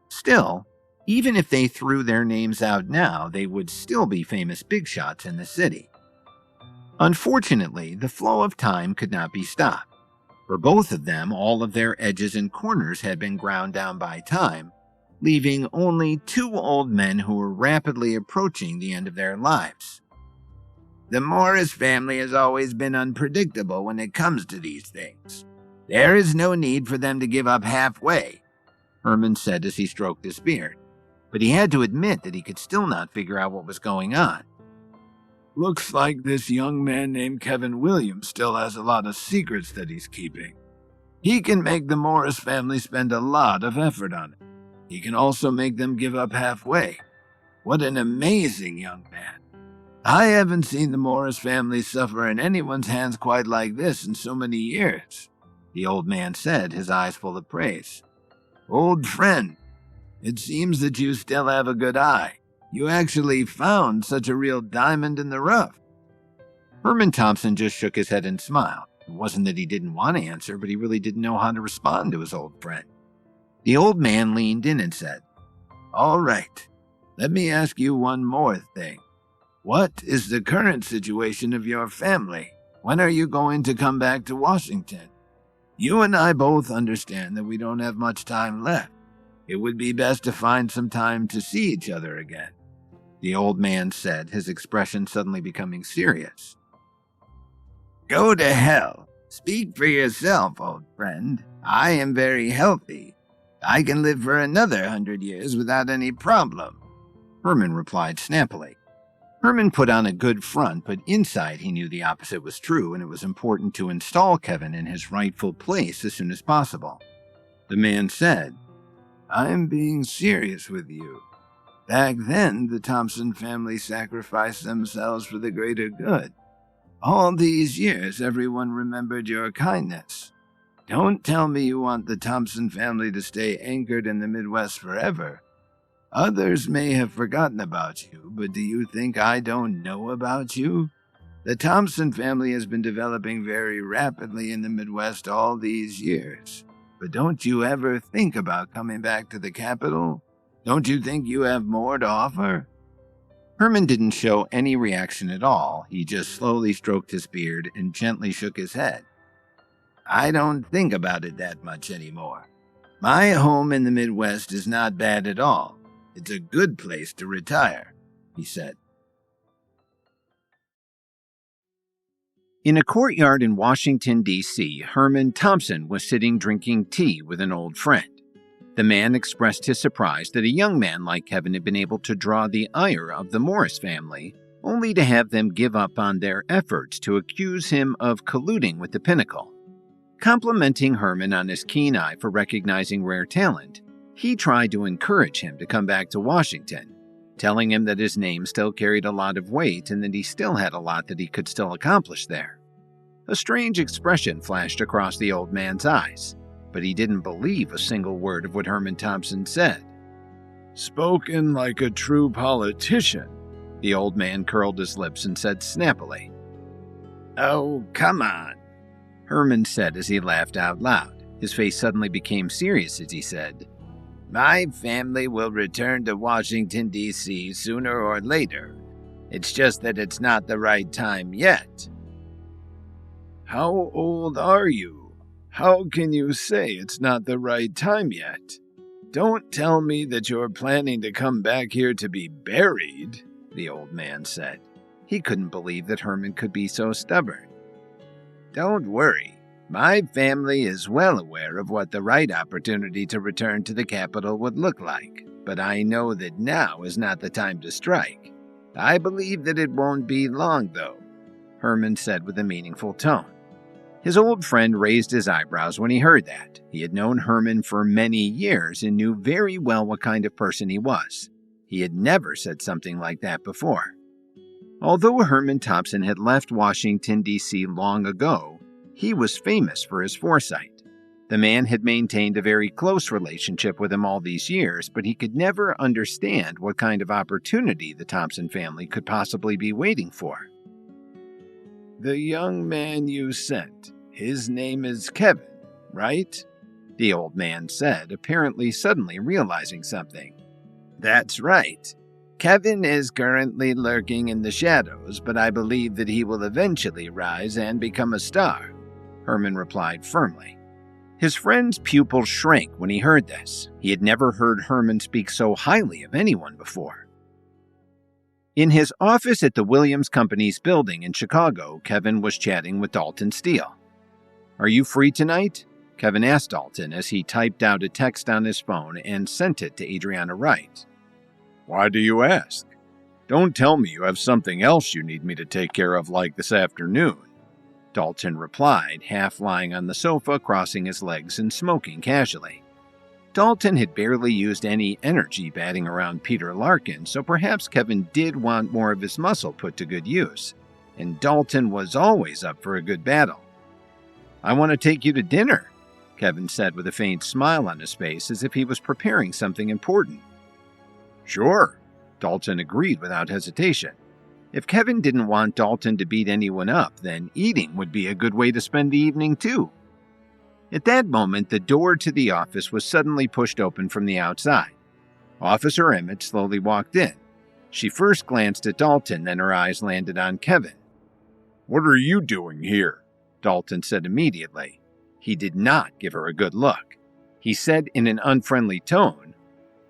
Still, even if they threw their names out now, they would still be famous big shots in the city. Unfortunately, the flow of time could not be stopped. For both of them, all of their edges and corners had been ground down by time, leaving only two old men who were rapidly approaching the end of their lives. The Morris family has always been unpredictable when it comes to these things. There is no need for them to give up halfway, Herman said as he stroked his beard, but he had to admit that he could still not figure out what was going on. Looks like this young man named Kevin Williams still has a lot of secrets that he's keeping. He can make the Morris family spend a lot of effort on it. He can also make them give up halfway. What an amazing young man. I haven't seen the Morris family suffer in anyone's hands quite like this in so many years, the old man said, his eyes full of praise. Old friend, it seems that you still have a good eye. You actually found such a real diamond in the rough. Herman Thompson just shook his head and smiled. It wasn't that he didn't want to answer, but he really didn't know how to respond to his old friend. The old man leaned in and said, All right, let me ask you one more thing. What is the current situation of your family? When are you going to come back to Washington? You and I both understand that we don't have much time left. It would be best to find some time to see each other again, the old man said, his expression suddenly becoming serious. Go to hell. Speak for yourself, old friend. I am very healthy. I can live for another 100 years without any problem, Herman replied snappily. Herman put on a good front, but inside he knew the opposite was true, and it was important to install Kevin in his rightful place as soon as possible. The man said, I'm being serious with you. Back then, the Thompson family sacrificed themselves for the greater good. All these years, everyone remembered your kindness. Don't tell me you want the Thompson family to stay anchored in the Midwest forever. Others may have forgotten about you, but do you think I don't know about you? The Thompson family has been developing very rapidly in the Midwest all these years. But don't you ever think about coming back to the capital? Don't you think you have more to offer? Herman didn't show any reaction at all. He just slowly stroked his beard and gently shook his head. I don't think about it that much anymore. My home in the Midwest is not bad at all. It's a good place to retire, he said. In a courtyard in Washington, D.C., Herman Thompson was sitting drinking tea with an old friend. The man expressed his surprise that a young man like Kevin had been able to draw the ire of the Morris family, only to have them give up on their efforts to accuse him of colluding with the Pinnacle. Complimenting Herman on his keen eye for recognizing rare talent, he tried to encourage him to come back to Washington, telling him that his name still carried a lot of weight and that he still had a lot that he could still accomplish there. A strange expression flashed across the old man's eyes, but he didn't believe a single word of what Herman Thompson said. Spoken like a true politician. The old man curled his lips and said snappily. Oh, come on, Herman said as he laughed out loud. His face suddenly became serious as he said, My family will return to Washington, D.C. sooner or later. It's just that it's not the right time yet. How old are you? How can you say it's not the right time yet? Don't tell me that you're planning to come back here to be buried, the old man said. He couldn't believe that Herman could be so stubborn. Don't worry. My family is well aware of what the right opportunity to return to the capital would look like, but I know that now is not the time to strike. I believe that it won't be long, though, Herman said with a meaningful tone. His old friend raised his eyebrows when he heard that. He had known Herman for many years and knew very well what kind of person he was. He had never said something like that before. Although Herman Thompson had left Washington, D.C. long ago, he was famous for his foresight. The man had maintained a very close relationship with him all these years, but he could never understand what kind of opportunity the Thompson family could possibly be waiting for. The young man you sent, his name is Kevin, right? The old man said, apparently suddenly realizing something. That's right. Kevin is currently lurking in the shadows, but I believe that he will eventually rise and become a star, Herman replied firmly. His friend's pupils shrank when he heard this. He had never heard Herman speak so highly of anyone before. In his office at the Williams Company's building in Chicago, Kevin was chatting with Dalton Steele. Are you free tonight? Kevin asked Dalton as he typed out a text on his phone and sent it to Adriana Wright. Why do you ask? Don't tell me you have something else you need me to take care of like this afternoon, Dalton replied, half lying on the sofa, crossing his legs and smoking casually. Dalton had barely used any energy batting around Peter Larkin, so perhaps Kevin did want more of his muscle put to good use, and Dalton was always up for a good battle. I want to take you to dinner, Kevin said with a faint smile on his face as if he was preparing something important. Sure, Dalton agreed without hesitation. If Kevin didn't want Dalton to beat anyone up, then eating would be a good way to spend the evening too. At that moment, the door to the office was suddenly pushed open from the outside. Officer Emmett slowly walked in. She first glanced at Dalton, then her eyes landed on Kevin. What are you doing here? Dalton said immediately. He did not give her a good look. He said in an unfriendly tone,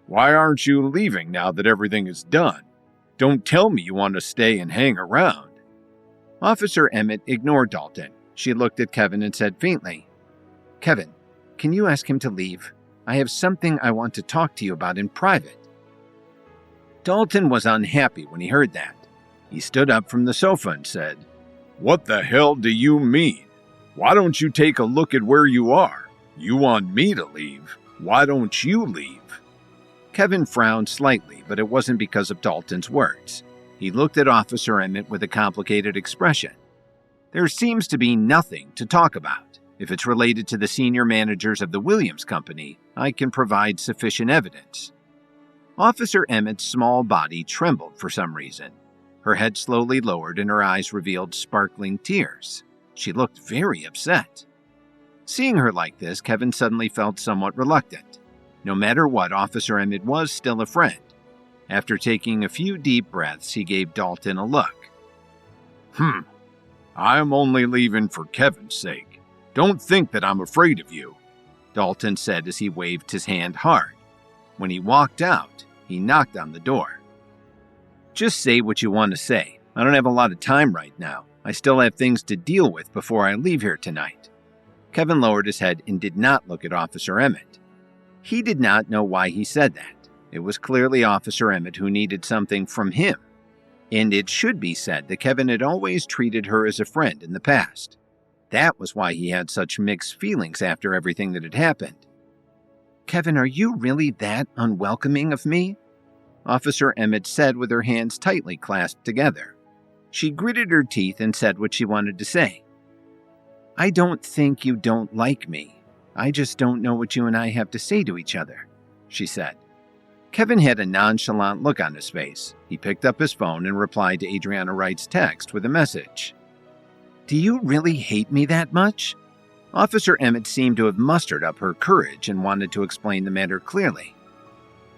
Why aren't you leaving now that everything is done? Don't tell me you want to stay and hang around. Officer Emmett ignored Dalton. She looked at Kevin and said faintly, "Kevin, can you ask him to leave? I have something I want to talk to you about in private." Dalton was unhappy when he heard that. He stood up from the sofa and said, "What the hell do you mean? Why don't you take a look at where you are? You want me to leave. Why don't you leave?" Kevin frowned slightly, but it wasn't because of Dalton's words. He looked at Officer Emmett with a complicated expression. "There seems to be nothing to talk about. If it's related to the senior managers of the Williams Company, I can provide sufficient evidence." Officer Emmett's small body trembled for some reason. Her head slowly lowered and her eyes revealed sparkling tears. She looked very upset. Seeing her like this, Kevin suddenly felt somewhat reluctant. No matter what, Officer Emmett was still a friend. After taking a few deep breaths, he gave Dalton a look. I'm only leaving for Kevin's sake. Don't think that I'm afraid of you," Dalton said as he waved his hand hard. When he walked out, he knocked on the door. "Just say what you want to say. I don't have a lot of time right now. I still have things to deal with before I leave here tonight." Kevin lowered his head and did not look at Officer Emmett. He did not know why he said that. It was clearly Officer Emmett who needed something from him. And it should be said that Kevin had always treated her as a friend in the past. That was why he had such mixed feelings after everything that had happened. "Kevin, are you really that unwelcoming of me?" Officer Emmett said with her hands tightly clasped together. She gritted her teeth and said what she wanted to say. "I don't think you don't like me. I just don't know what you and I have to say to each other," she said. Kevin had a nonchalant look on his face. He picked up his phone and replied to Adriana Wright's text with a message. "Do you really hate me that much?" Officer Emmett seemed to have mustered up her courage and wanted to explain the matter clearly.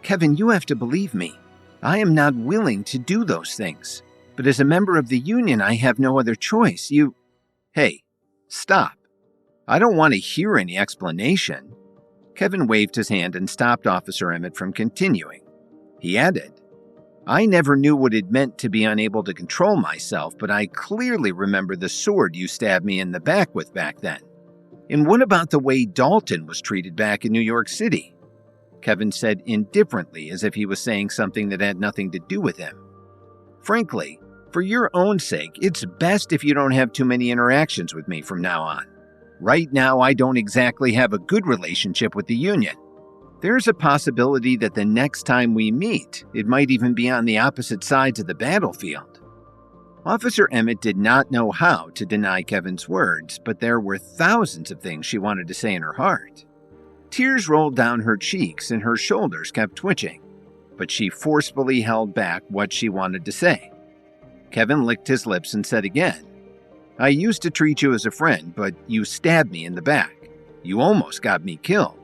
"Kevin, you have to believe me. I am not willing to do those things. But as a member of the union, I have no other choice. Hey, stop. I don't want to hear any explanation." Kevin waved his hand and stopped Officer Emmett from continuing. He added, "I never knew what it meant to be unable to control myself, but I clearly remember the sword you stabbed me in the back with back then. And what about the way Dalton was treated back in New York City?" Kevin said indifferently, as if he was saying something that had nothing to do with him. "Frankly, for your own sake, it's best if you don't have too many interactions with me from now on. Right now, I don't exactly have a good relationship with the union. There's a possibility that the next time we meet, it might even be on the opposite sides of the battlefield." Officer Emmett did not know how to deny Kevin's words, but there were thousands of things she wanted to say in her heart. Tears rolled down her cheeks and her shoulders kept twitching, but she forcefully held back what she wanted to say. Kevin licked his lips and said again, "I used to treat you as a friend, but you stabbed me in the back. You almost got me killed.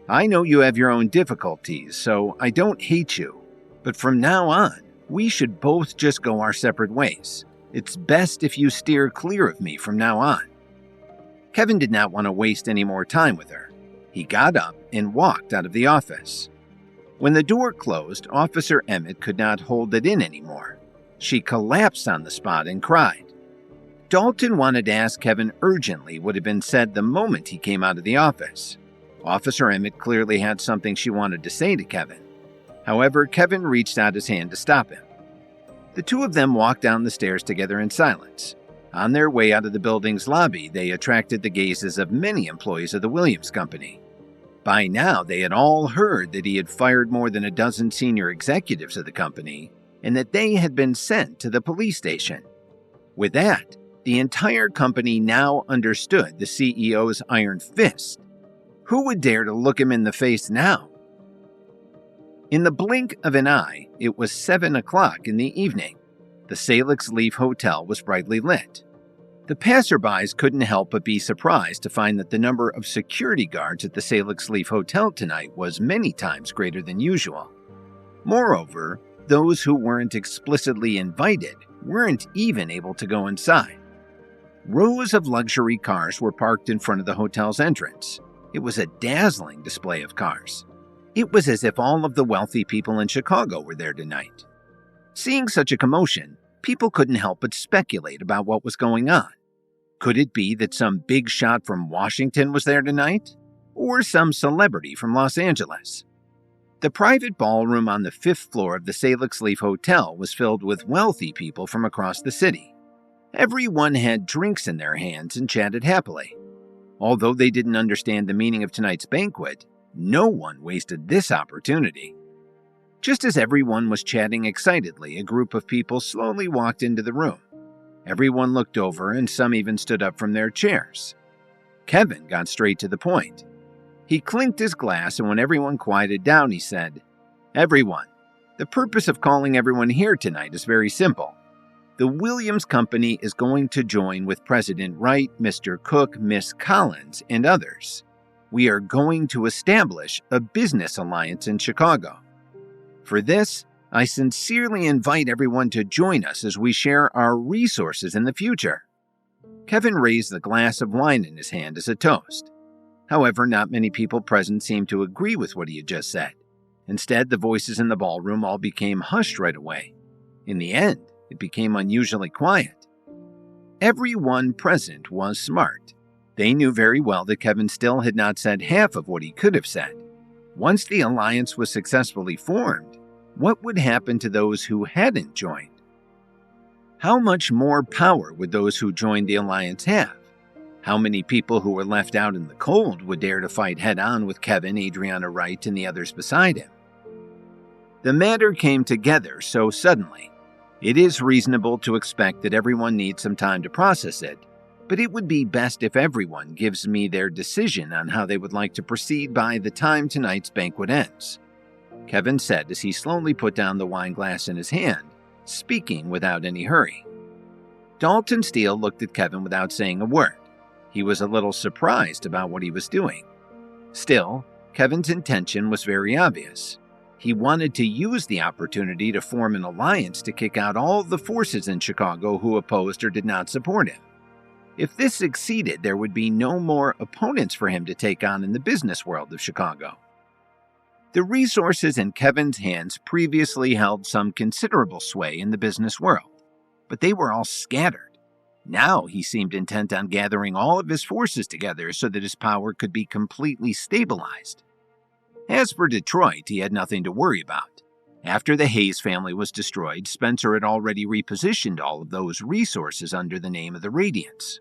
I know you have your own difficulties, so I don't hate you. But from now on, we should both just go our separate ways. It's best if you steer clear of me from now on." Kevin did not want to waste any more time with her. He got up and walked out of the office. When the door closed, Officer Emmett could not hold it in anymore. She collapsed on the spot and cried. Dalton wanted to ask Kevin urgently what had been said the moment he came out of the office. Officer Emmett clearly had something she wanted to say to Kevin. However, Kevin reached out his hand to stop him. The two of them walked down the stairs together in silence. On their way out of the building's lobby, they attracted the gazes of many employees of the Williams Company. By now, they had all heard that he had fired more than a dozen senior executives of the company, and that they had been sent to the police station. With that, the entire company now understood the CEO's iron fist. Who would dare to look him in the face now? In the blink of an eye, it was 7 o'clock in the evening. The Salix Leaf Hotel was brightly lit. The passerbys couldn't help but be surprised to find that the number of security guards at the Salix Leaf Hotel tonight was many times greater than usual. Moreover, those who weren't explicitly invited weren't even able to go inside. Rows of luxury cars were parked in front of the hotel's entrance. It was a dazzling display of cars. It was as if all of the wealthy people in Chicago were there tonight. Seeing such a commotion, people couldn't help but speculate about what was going on. Could it be that some big shot from Washington was there tonight? Or some celebrity from Los Angeles? The private ballroom on the 5th floor of the Salix Leaf Hotel was filled with wealthy people from across the city. Everyone had drinks in their hands and chatted happily. Although they didn't understand the meaning of tonight's banquet, no one wasted this opportunity. Just as everyone was chatting excitedly, a group of people slowly walked into the room. Everyone looked over and some even stood up from their chairs. Kevin got straight to the point. He clinked his glass, and when everyone quieted down, he said, "Everyone, the purpose of calling everyone here tonight is very simple. The Williams Company is going to join with President Wright, Mr. Cook, Miss Collins, and others. We are going to establish a business alliance in Chicago. For this, I sincerely invite everyone to join us as we share our resources in the future." Kevin raised the glass of wine in his hand as a toast. However, not many people present seemed to agree with what he had just said. Instead, the voices in the ballroom all became hushed right away. In the end, it became unusually quiet. Everyone present was smart. They knew very well that Kevin still had not said half of what he could have said. Once the alliance was successfully formed, what would happen to those who hadn't joined? How much more power would those who joined the alliance have? How many people who were left out in the cold would dare to fight head-on with Kevin, Adriana Wright, and the others beside him? The matter came together so suddenly. It is reasonable to expect that everyone needs some time to process it, but it would be best if everyone gives me their decision on how they would like to proceed by the time tonight's banquet ends," Kevin said as he slowly put down the wine glass in his hand, speaking without any hurry. Dalton Steele looked at Kevin without saying a word. He was a little surprised about what he was doing. Still, Kevin's intention was very obvious. He wanted to use the opportunity to form an alliance to kick out all the forces in Chicago who opposed or did not support him. If this succeeded, there would be no more opponents for him to take on in the business world of Chicago. The resources in Kevin's hands previously held some considerable sway in the business world, but they were all scattered. Now he seemed intent on gathering all of his forces together so that his power could be completely stabilized. As for Detroit, he had nothing to worry about. After the Hayes family was destroyed, Spencer had already repositioned all of those resources under the name of the Radiants.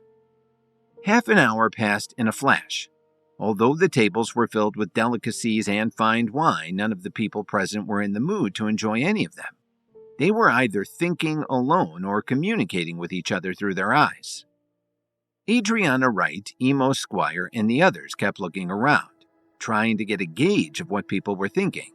Half an hour passed in a flash. Although the tables were filled with delicacies and fine wine, none of the people present were in the mood to enjoy any of them. They were either thinking alone or communicating with each other through their eyes. Adriana Wright, Emo Squire, and the others kept looking around, trying to get a gauge of what people were thinking.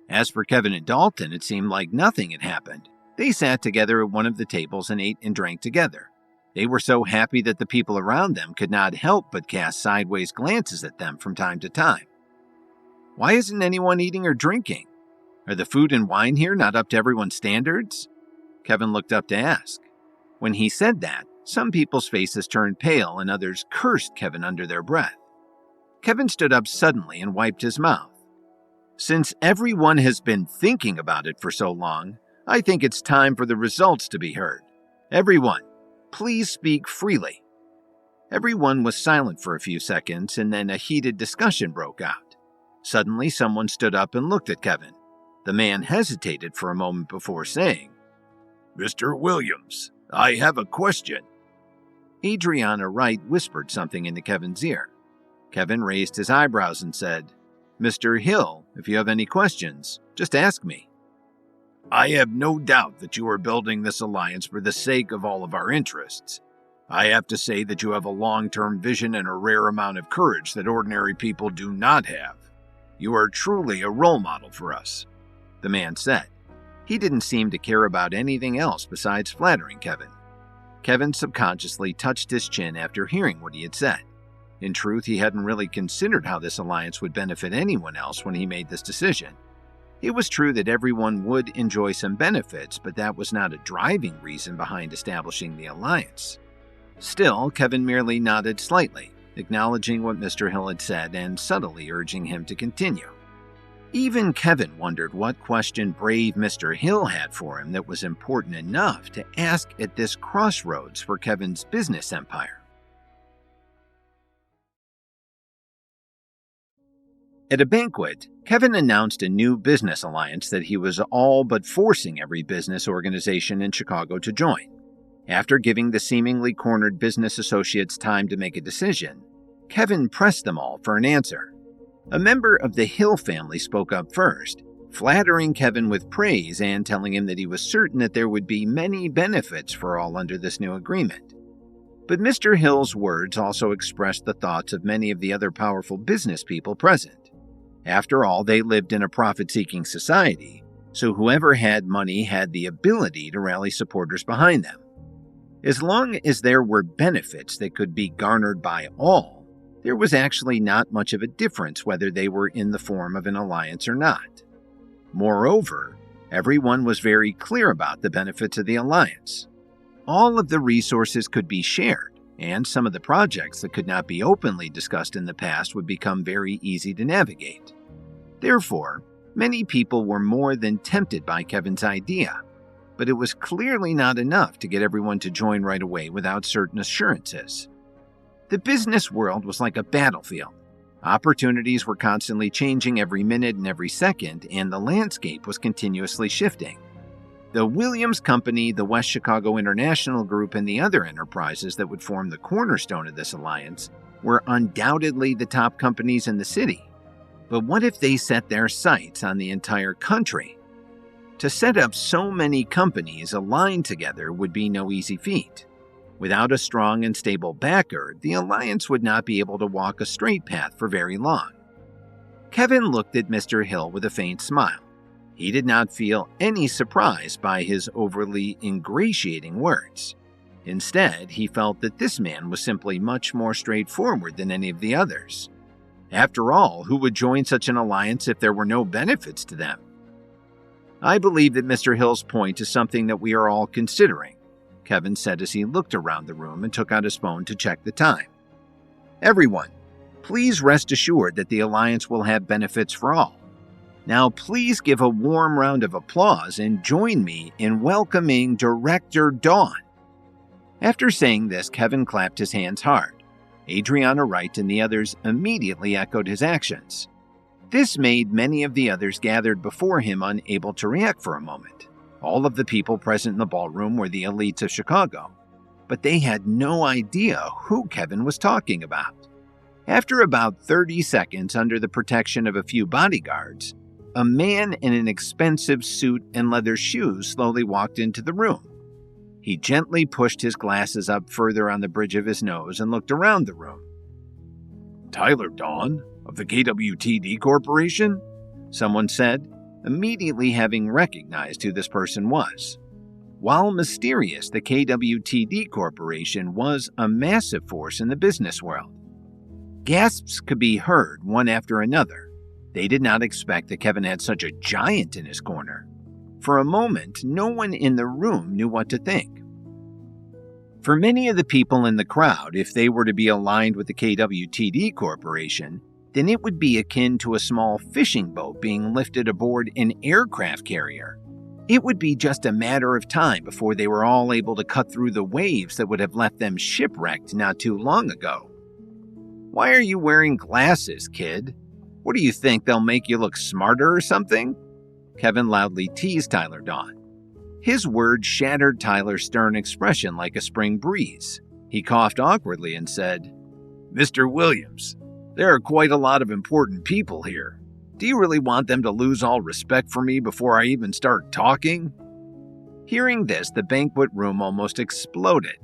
As for Kevin and Dalton, it seemed like nothing had happened. They sat together at one of the tables and ate and drank together. They were so happy that the people around them could not help but cast sideways glances at them from time to time. Why isn't anyone eating or drinking? Are the food and wine here not up to everyone's standards? Kevin looked up to ask. When he said that, some people's faces turned pale and others cursed Kevin under their breath. Kevin stood up suddenly and wiped his mouth. Since everyone has been thinking about it for so long, I think it's time for the results to be heard. Everyone, please speak freely. Everyone was silent for a few seconds, and then a heated discussion broke out. Suddenly, someone stood up and looked at Kevin. The man hesitated for a moment before saying, "Mr. Williams, I have a question." Adriana Wright whispered something into Kevin's ear. Kevin raised his eyebrows and said, "Mr. Hill, if you have any questions, just ask me." "I have no doubt that you are building this alliance for the sake of all of our interests. I have to say that you have a long-term vision and a rare amount of courage that ordinary people do not have. You are truly a role model for us," the man said. He didn't seem to care about anything else besides flattering Kevin. Kevin subconsciously touched his chin after hearing what he had said. In truth, he hadn't really considered how this alliance would benefit anyone else when he made this decision. It was true that everyone would enjoy some benefits, but that was not a driving reason behind establishing the alliance. Still, Kevin merely nodded slightly, acknowledging what Mr. Hill had said and subtly urging him to continue. Even Kevin wondered what question brave Mr. Hill had for him that was important enough to ask at this crossroads for Kevin's business empire. At a banquet, Kevin announced a new business alliance that he was all but forcing every business organization in Chicago to join. After giving the seemingly cornered business associates time to make a decision, Kevin pressed them all for an answer. A member of the Hill family spoke up first, flattering Kevin with praise and telling him that he was certain that there would be many benefits for all under this new agreement. But Mr. Hill's words also expressed the thoughts of many of the other powerful business people present. After all, they lived in a profit-seeking society, so whoever had money had the ability to rally supporters behind them. As long as there were benefits that could be garnered by all, there was actually not much of a difference whether they were in the form of an alliance or not. Moreover, everyone was very clear about the benefits of the alliance. All of the resources could be shared, and some of the projects that could not be openly discussed in the past would become very easy to navigate. Therefore, many people were more than tempted by Kevin's idea, but it was clearly not enough to get everyone to join right away without certain assurances. The business world was like a battlefield. Opportunities were constantly changing every minute and every second, and the landscape was continuously shifting. The Williams Company, the West Chicago International Group, and the other enterprises that would form the cornerstone of this alliance were undoubtedly the top companies in the city. But what if they set their sights on the entire country? To set up so many companies aligned together would be no easy feat. Without a strong and stable backer, the alliance would not be able to walk a straight path for very long. Kevin looked at Mr. Hill with a faint smile. He did not feel any surprise by his overly ingratiating words. Instead, he felt that this man was simply much more straightforward than any of the others. After all, who would join such an alliance if there were no benefits to them? I believe that Mr. Hill's point is something that we are all considering, Kevin said as he looked around the room and took out his phone to check the time. Everyone, please rest assured that the alliance will have benefits for all. Now please give a warm round of applause and join me in welcoming Director Dawn. After saying this, Kevin clapped his hands hard. Adriana Wright and the others immediately echoed his actions. This made many of the others gathered before him unable to react for a moment. All of the people present in the ballroom were the elites of Chicago, but they had no idea who Kevin was talking about. After about 30 seconds under the protection of a few bodyguards, a man in an expensive suit and leather shoes slowly walked into the room. He gently pushed his glasses up further on the bridge of his nose and looked around the room. Tyler Dawn of the KWTD Corporation? Someone said, immediately having recognized who this person was. While mysterious, the KWTD Corporation was a massive force in the business world. Gasps could be heard one after another. They did not expect that Kevin had such a giant in his corner. For a moment, no one in the room knew what to think. For many of the people in the crowd, if they were to be aligned with the KWTD Corporation, then it would be akin to a small fishing boat being lifted aboard an aircraft carrier. It would be just a matter of time before they were all able to cut through the waves that would have left them shipwrecked not too long ago. Why are you wearing glasses, kid? What do you think, they'll make you look smarter or something? Kevin loudly teased Tyler Dawn. His words shattered Tyler's stern expression like a spring breeze. He coughed awkwardly and said, "Mr. Williams, there are quite a lot of important people here. Do you really want them to lose all respect for me before I even start talking?" Hearing this, the banquet room almost exploded.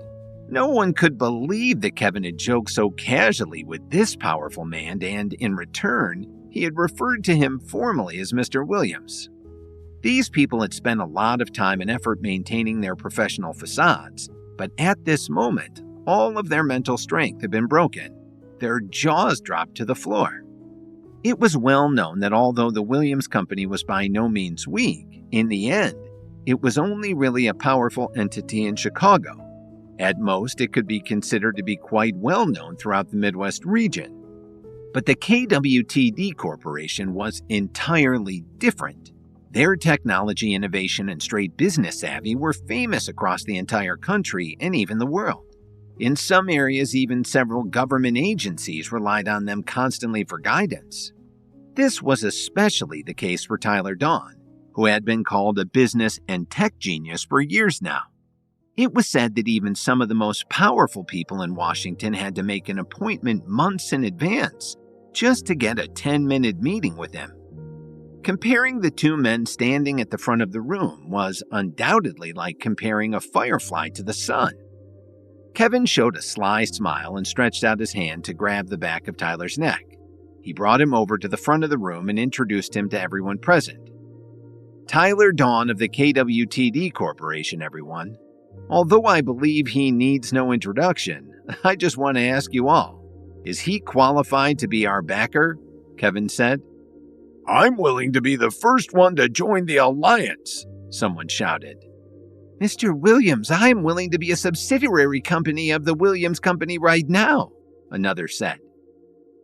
No one could believe that Kevin had joked so casually with this powerful man, and in return, he had referred to him formally as Mr. Williams. These people had spent a lot of time and effort maintaining their professional facades, but at this moment, all of their mental strength had been broken. Their jaws dropped to the floor. It was well known that although the Williams Company was by no means weak, in the end, it was only really a powerful entity in Chicago. At most, it could be considered to be quite well known throughout the Midwest region. But the KWTD Corporation was entirely different. Their technology, innovation, and straight business savvy were famous across the entire country and even the world. In some areas, even several government agencies relied on them constantly for guidance. This was especially the case for Tyler Dawn, who had been called a business and tech genius for years now. It was said that even some of the most powerful people in Washington had to make an appointment months in advance just to get a 10-minute meeting with him. Comparing the two men standing at the front of the room was undoubtedly like comparing a firefly to the sun. Kevin showed a sly smile and stretched out his hand to grab the back of Tyler's neck. He brought him over to the front of the room and introduced him to everyone present. Tyler Dawn of the KWTD Corporation, everyone. Although I believe he needs no introduction, I just want to ask you all, is he qualified to be our backer? Kevin said. I'm willing to be the first one to join the alliance, someone shouted. Mr. Williams, I'm willing to be a subsidiary company of the Williams Company right now, another said.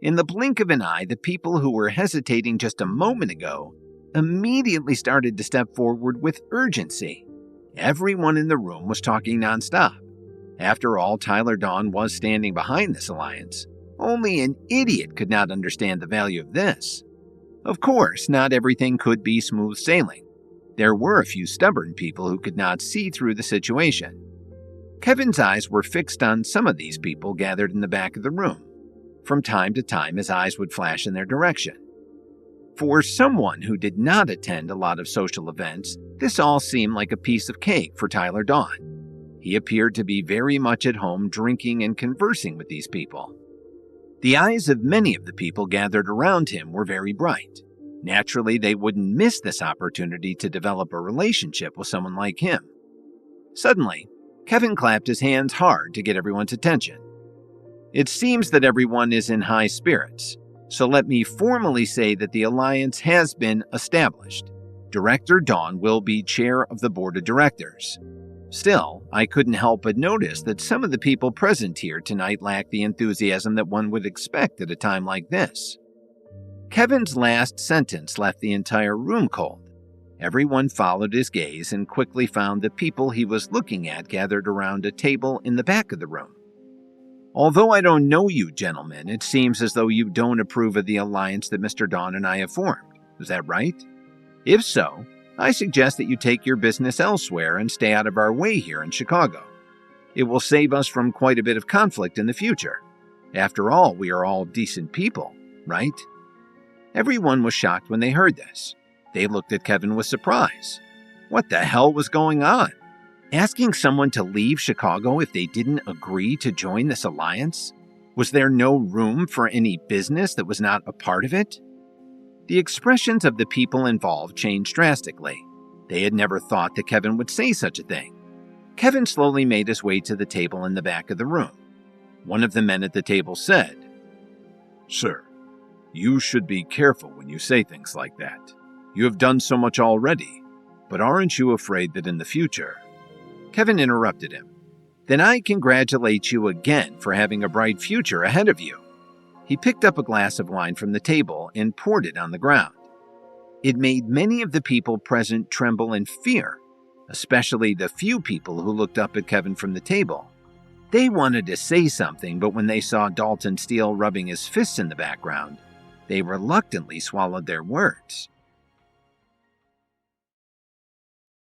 In the blink of an eye, the people who were hesitating just a moment ago immediately started to step forward with urgency. Everyone in the room was talking nonstop. After all, Tyler Dawn was standing behind this alliance. Only an idiot could not understand the value of this. Of course, not everything could be smooth sailing. There were a few stubborn people who could not see through the situation. Kevin's eyes were fixed on some of these people gathered in the back of the room. From time to time, his eyes would flash in their direction. For someone who did not attend a lot of social events, this all seemed like a piece of cake for Tyler Dawn. He appeared to be very much at home drinking and conversing with these people. The eyes of many of the people gathered around him were very bright. Naturally, they wouldn't miss this opportunity to develop a relationship with someone like him. Suddenly, Kevin clapped his hands hard to get everyone's attention. It seems that everyone is in high spirits, so let me formally say that the alliance has been established. Director Dawn will be chair of the board of directors. Still, I couldn't help but notice that some of the people present here tonight lack the enthusiasm that one would expect at a time like this. Kevin's last sentence left the entire room cold. Everyone followed his gaze and quickly found the people he was looking at gathered around a table in the back of the room. Although I don't know you gentlemen, it seems as though you don't approve of the alliance that Mr. Dawn and I have formed. Is that right? If so, I suggest that you take your business elsewhere and stay out of our way here in Chicago. It will save us from quite a bit of conflict in the future. After all, we are all decent people, right? Everyone was shocked when they heard this. They looked at Kevin with surprise. What the hell was going on? Asking someone to leave Chicago if they didn't agree to join this alliance? Was there no room for any business that was not a part of it? The expressions of the people involved changed drastically. They had never thought that Kevin would say such a thing. Kevin slowly made his way to the table in the back of the room. One of the men at the table said, "Sir, you should be careful when you say things like that. You have done so much already, but aren't you afraid that in the future—" Kevin interrupted him. Then I congratulate you again for having a bright future ahead of you. He picked up a glass of wine from the table and poured it on the ground. It made many of the people present tremble in fear, especially the few people who looked up at Kevin from the table. They wanted to say something, but when they saw Dalton Steele rubbing his fists in the background, they reluctantly swallowed their words.